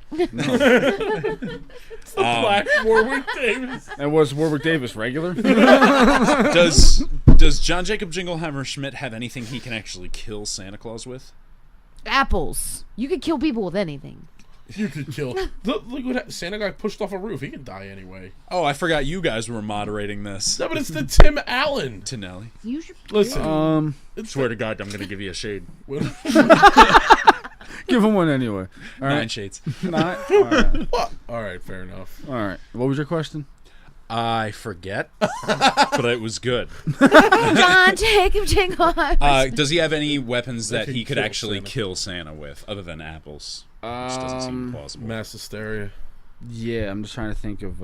Black Warwick Davis. And was Warwick Davis regular? Does John Jacob Jingleheimer Schmidt have anything he can actually kill Santa Claus with? Apples. You could kill people with anything. You could kill. Look what Santa got pushed off a roof. He can die anyway. Oh, I forgot you guys were moderating this. No, but it's the Tim Allen. Tinelli. You should. Listen. Swear to God, I'm gonna give you a shade. Give him one anyway. All 9 right. shades. All right. All right, fair enough. All right. What was your question? I forget, but it was good. John, take on. Does he have any weapons that can he could kill actually Santa. kill Santa with, other than apples? Which doesn't seem plausible. Mass hysteria. Yeah, I'm just trying to think of.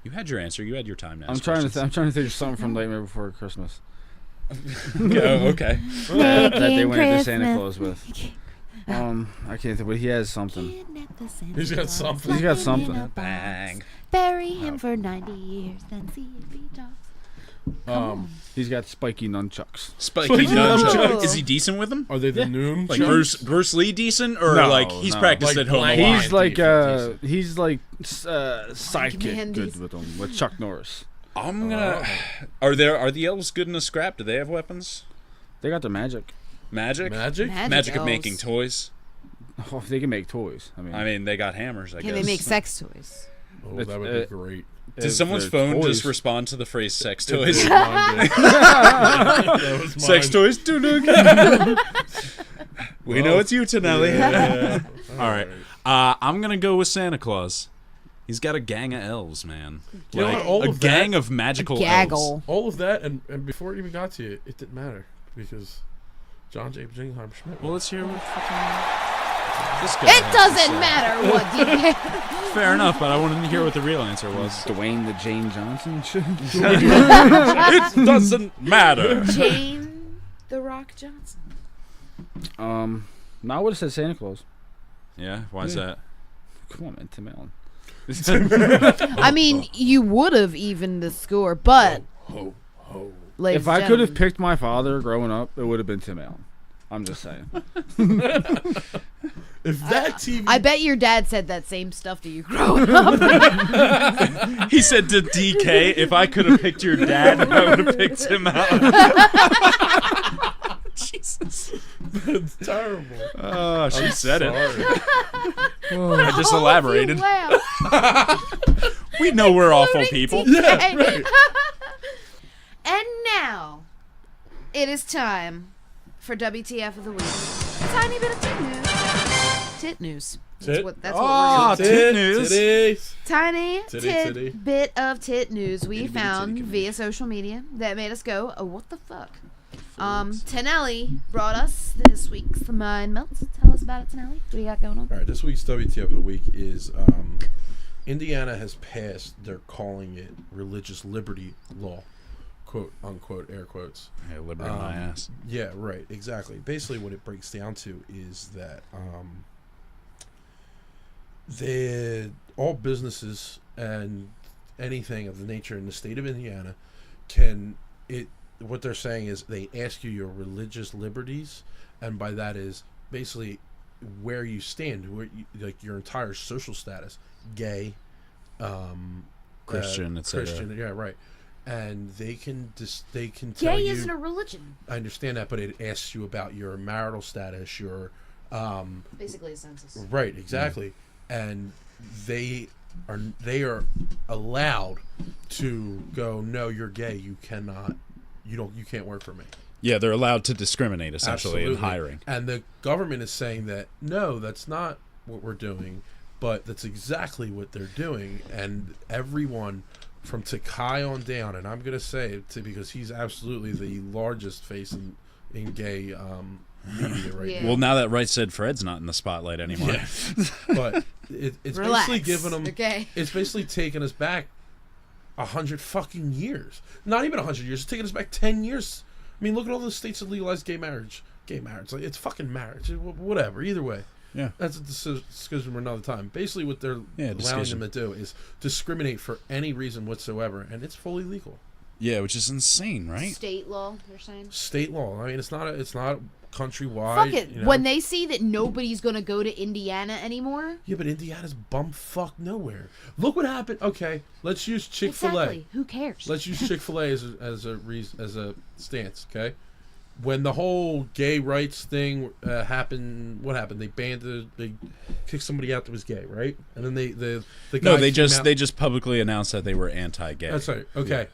You had your answer. You had your time now. I'm trying to think of something from Nightmare Before Christmas. Oh, okay. that they went into Santa Christmas. Claus with. I can't think, but he has something. He's got something. He's got something. Bang. Bury him for 90 years, then see if he talks. He's got spiky nunchucks. Spiky nunchucks. nunchucks. Is he decent with them? Are they the noon? Like chucks? Bruce Lee decent, or No, like he's no. practiced Like at home? Blank- a lot? He's like sidekick Man, good these- with them, with Chuck Norris. I'm gonna. Are the elves good in a scrap? Do they have weapons? They got the magic. Magic? Magic of elves. making toys. Oh, they can make toys. I mean, they got hammers. I Can guess. they make sex toys? Oh, that would be great. Did someone's they're phone just toys. respond to the phrase "sex It toys"? did, mine did. That was Sex mine. toys. We know it's you, Tonelli. Yeah. All right. I'm gonna go with Santa Claus. He's got a gang of elves, man. You know Like what, all a of gang that- of magical elves. Gaggle. All of that, and before it even got to you, it didn't matter because John James Jingleheimer Schmidt. Well, let's hear what fucking this guy It has to doesn't say. matter what DK. Fair enough, but I wanted to hear what the real answer was. Dwayne the Jane Johnson shit. It doesn't matter. Jane the Rock Johnson. No, I would have said Santa Claus. Yeah, why is that? Come on, man, Tim Allen. I mean, you would have evened the score, but Ho, ho. ladies If I and could have gentlemen, picked my father growing up, it would have been Tim Allen. I'm just saying. If that TV, I bet your dad said that same stuff to you growing up. He said to DK, if I could have picked your dad, I would have picked him out. Jesus. it's terrible. Oh, she said it. Sorry. I just elaborated. Wow. We know we're awful Including people. DK. And now, it is time for WTF of the week. A tiny bit of tit news. Tit news. Tit? That's Oh, what we're doing. tit news. Titties. Tiny Titty. bit of tit news we Itty bitty found titty via social media that made us go, oh, what the fuck? Tenelli brought us this week's Mind Melts. Tell us about it, Tenelli. What do you got going on? All right, this week's WTF of the week is Indiana has passed, they're calling it religious liberty law, quote unquote, air quotes. Hey, liberty in my ass. Yeah, right, exactly. Basically, what it breaks down to is that all businesses and anything of the nature in the state of Indiana what they're saying is they ask you your religious liberties, and by that is basically where you stand, like your entire social status, gay, Christian, etc. Christian, yeah, right. And they can tell Gay you. isn't a religion. I understand that, but it asks you about your marital status, your Basically a census. right, exactly, and they are allowed to go, no, you're gay, you cannot, you can't work for me. Yeah, they're allowed to discriminate essentially in Absolutely. hiring. And the government is saying that no, that's not what we're doing, but that's exactly what they're doing, and everyone from Takai on down, and I'm gonna say it because he's absolutely the largest face in gay media right Yeah. now. Well, now that Right Said Fred's not in the spotlight anymore. Yeah. But it's Relax. basically giving them. Okay. It's basically taking us back 100 fucking years. Not even 100 years. It's taking us back 10 years. I mean, look at all the states that legalized gay marriage. Like, it's fucking marriage. Whatever. Either way. Yeah. That's a discussion for another time. Basically, what they're allowing discussion. them to do is discriminate for any reason whatsoever, and it's fully legal. Yeah, which is insane, right? State law, they're saying. State law. I mean, it's not countrywide. Fuck it. you know? When they see that nobody's gonna go to Indiana anymore, Yeah, but Indiana's bumfuck nowhere. Look what happened. Okay, let's use Chick-fil-A. exactly. Who cares? Let's use Chick-fil-A as a stance, okay? When the whole gay rights thing happened, what happened? They they kicked somebody out that was gay, right? And then the guy No, they came out- just publicly announced that they were anti-gay. That's right. Okay.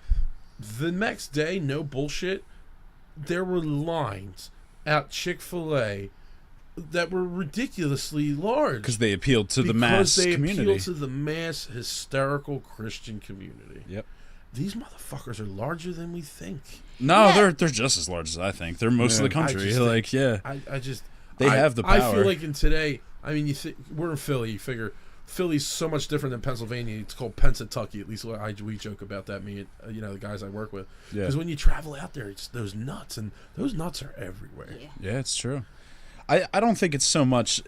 The next day, no bullshit. There were lines at Chick-fil-A that were ridiculously large because they appealed to the mass community. Because they appealed to the mass hysterical Christian community. Yep. These motherfuckers are larger than we think. No, Yeah. they're just as large as I think. They're most of the country. They have the I power. feel like in today, I mean, we're in Philly. You figure Philly's so much different than Pennsylvania. It's called Pennsatucky. At least we joke about that. Me, the guys I work with. Yeah. Because when you travel out there, it's those nuts, and those nuts are everywhere. Yeah, it's true. I don't think it's so much.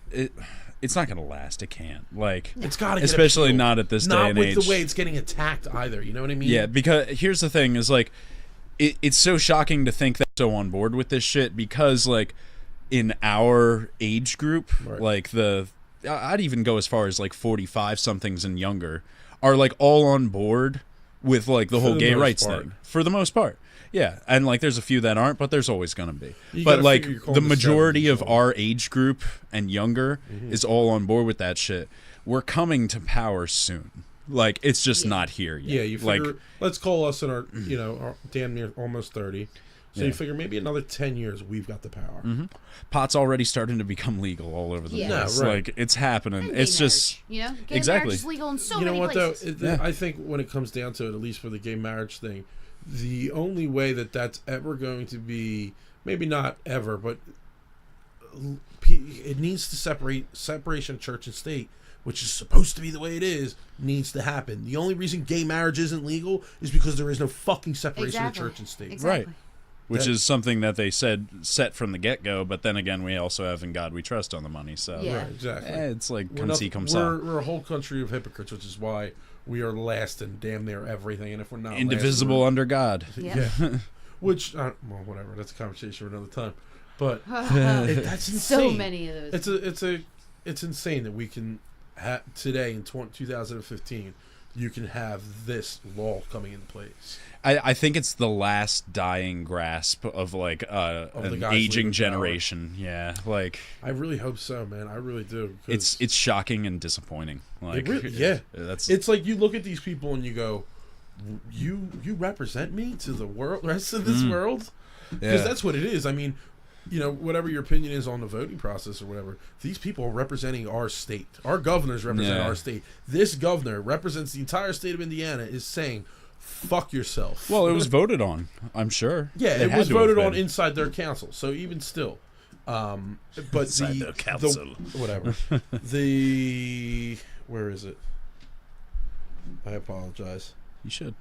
It's not going to last. It can't. Like, It's got to, especially appealed. not at this day not and with age. the way it's getting attacked either. You know what I mean? Yeah, because here's the thing: is like, it's so shocking to think that they're so on board with this shit because like, in our age group, Right. like I'd even go as far as like 45 somethings and younger are like all on board with like the whole the gay most rights part. thing for the most part. Yeah, and like there's a few that aren't, but there's always gonna be. You But gotta like figure you're calling the the majority 70s of our age group and younger is all on board with that shit. We're coming to power soon. Like it's just not here yet. Yeah, you figure. like Let's call us in our, our damn near almost 30. So Yeah. you figure maybe another 10 years we've got the power. pot's already starting to become legal all over the Yeah. place. Yeah, right. Like it's happening. And It's gay just marriage, gay Exactly. marriage is legal in so You know many what places. though? Yeah. I think when it comes down to it, at least for the gay marriage thing, the only way that's ever going to be, maybe not ever, but it needs to separation of church and state, which is supposed to be the way it is, needs to happen. The only reason gay marriage isn't legal is because there is no fucking separation of church and state. Exactly. Right. Which is something that they said set from the get-go, but then again, we also have In God We Trust on the money, so Yeah. Right, exactly. it's like We're come not- see, come saw. we're a whole country of hypocrites, which is why we are last in damn near everything. And if we're not Indivisible last, under God. Yeah. yeah. Which, well, whatever. That's a conversation for another time. But that's insane. So many of those. It's insane that we can today in 2015. You can have this law coming into place. I think it's the last dying grasp of like the an guys aging leaving generation. Yeah, like I really hope so, man. I really do. 'Cause it's shocking and disappointing. Like yeah. that's It's like you look at these people and you go, you represent me to the rest of this world? Because yeah. that's what it is. I mean, whatever your opinion is on the voting process or whatever, these people are representing our state. Our governors represent Yeah. our state. This governor represents the entire state of Indiana, is saying, fuck yourself. Well, it was voted on. I'm sure. Yeah, it had was to have voted on been. inside their council. So even still, but Inside their council. whatever. Where is it? I apologize. You should.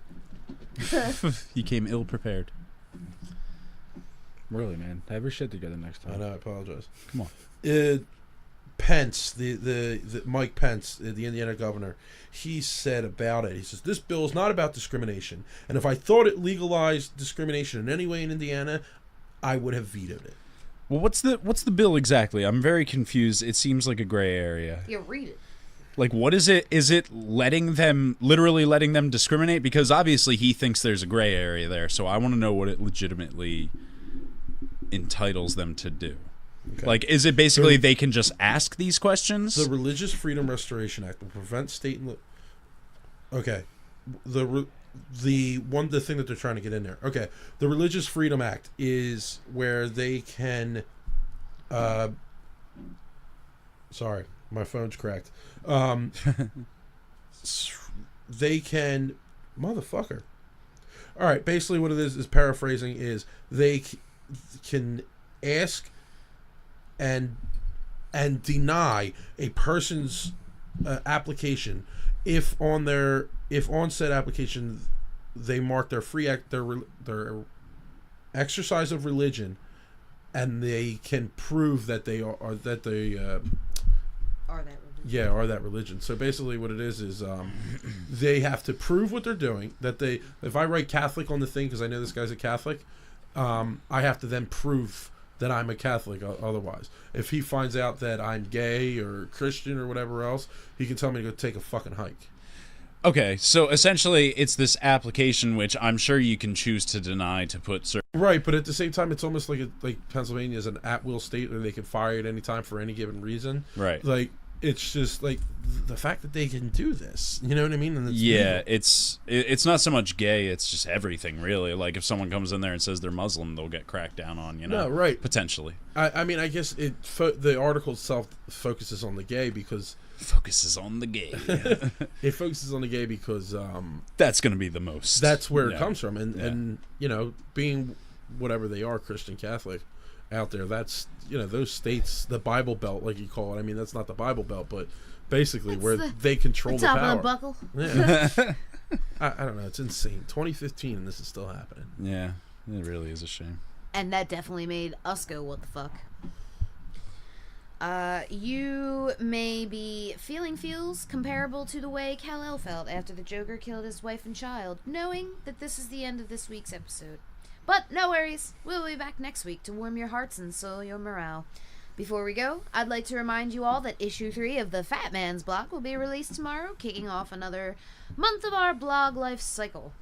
He came ill prepared. Really, man. Have your shit together next I time. know. I apologize. Come on. Pence, the Mike Pence, the Indiana governor, he said about it. He says this bill is not about discrimination, and if I thought it legalized discrimination in any way in Indiana, I would have vetoed it. Well, what's the bill exactly? I'm very confused. It seems like a gray area. Yeah, read it. Like, what is it? Is it literally letting them discriminate? Because obviously he thinks there's a gray area there. So I want to know what it legitimately entitles them to do. Okay. Like, is it basically they can just ask these questions? The Religious Freedom Restoration Act will prevent state and okay, the thing that they're trying to get in there. Okay, the Religious Freedom Act is where they can. Sorry, my phone's cracked. They can, motherfucker. All right, basically what it is paraphrasing is they can ask and deny a person's application if on said application they mark their their exercise of religion, and they can prove that they are that religion. So basically what it is they have to prove what they're doing, that if I write Catholic on the thing because I know this guy's a Catholic, I have to then prove that I'm a Catholic. Otherwise, if he finds out that I'm gay or Christian or whatever else, he can tell me to go take a fucking hike. Okay, so essentially it's this application which I'm sure you can choose to deny to put certain... Right, but at the same time, it's almost like Pennsylvania is an at-will state where they can fire you at any time for any given reason. Right. Like, it's just like the fact that they can do this. You know what I mean? And Yeah, legal. it's not so much gay. It's just everything, really. Like if someone comes in there and says they're Muslim, they'll get cracked down on. You know, No, right. Potentially. I mean, I guess the article itself focuses on the gay because Focuses on the gay. it focuses on the gay because That's going to be the most. that's where it Yeah. comes from, and you know, being whatever they are, Christian, Catholic, out there, that's, you know, those states, the Bible Belt, like you call it. I mean, that's not the Bible Belt, but basically That's where they control the top power. of the buckle. Yeah. I don't know. It's insane. 2015, and this is still happening. Yeah, it really is a shame. And that definitely made us go, what the fuck? You may be feeling feels comparable to the way Kal-El felt after the Joker killed his wife and child, knowing that this is the end of this week's episode. But no worries, we'll be back next week to warm your hearts and soil your morale. Before we go, I'd like to remind you all that issue 3 of the Fat Man's Blog will be released tomorrow, kicking off another month of our blog life cycle.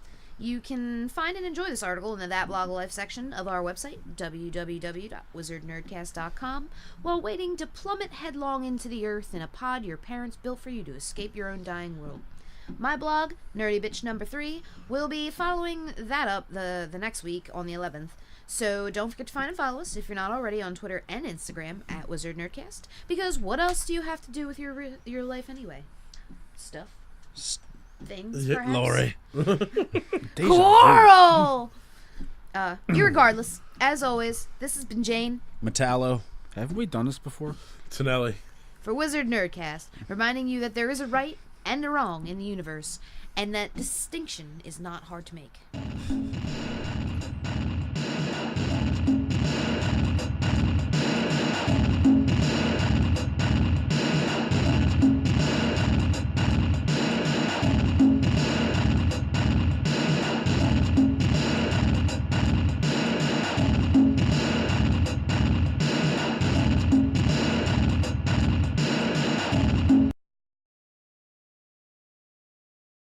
You can find and enjoy this article in the That Blog Life section of our website, www.wizardnerdcast.com, while waiting to plummet headlong into the earth in a pod your parents built for you to escape your own dying world. My blog, Nerdy Bitch Number 3, will be following that up the next week on the 11th. So don't forget to find and follow us if you're not already on Twitter and Instagram at Wizard Nerdcast. Because what else do you have to do with your life anyway? Stuff. Things, perhaps. Lori. Coral! Irregardless, as always, this has been Jane Metallo. Have we done this before? Tonelli. for Wizard Nerdcast, reminding you that there is a right and a wrong in the universe, and that distinction is not hard to make.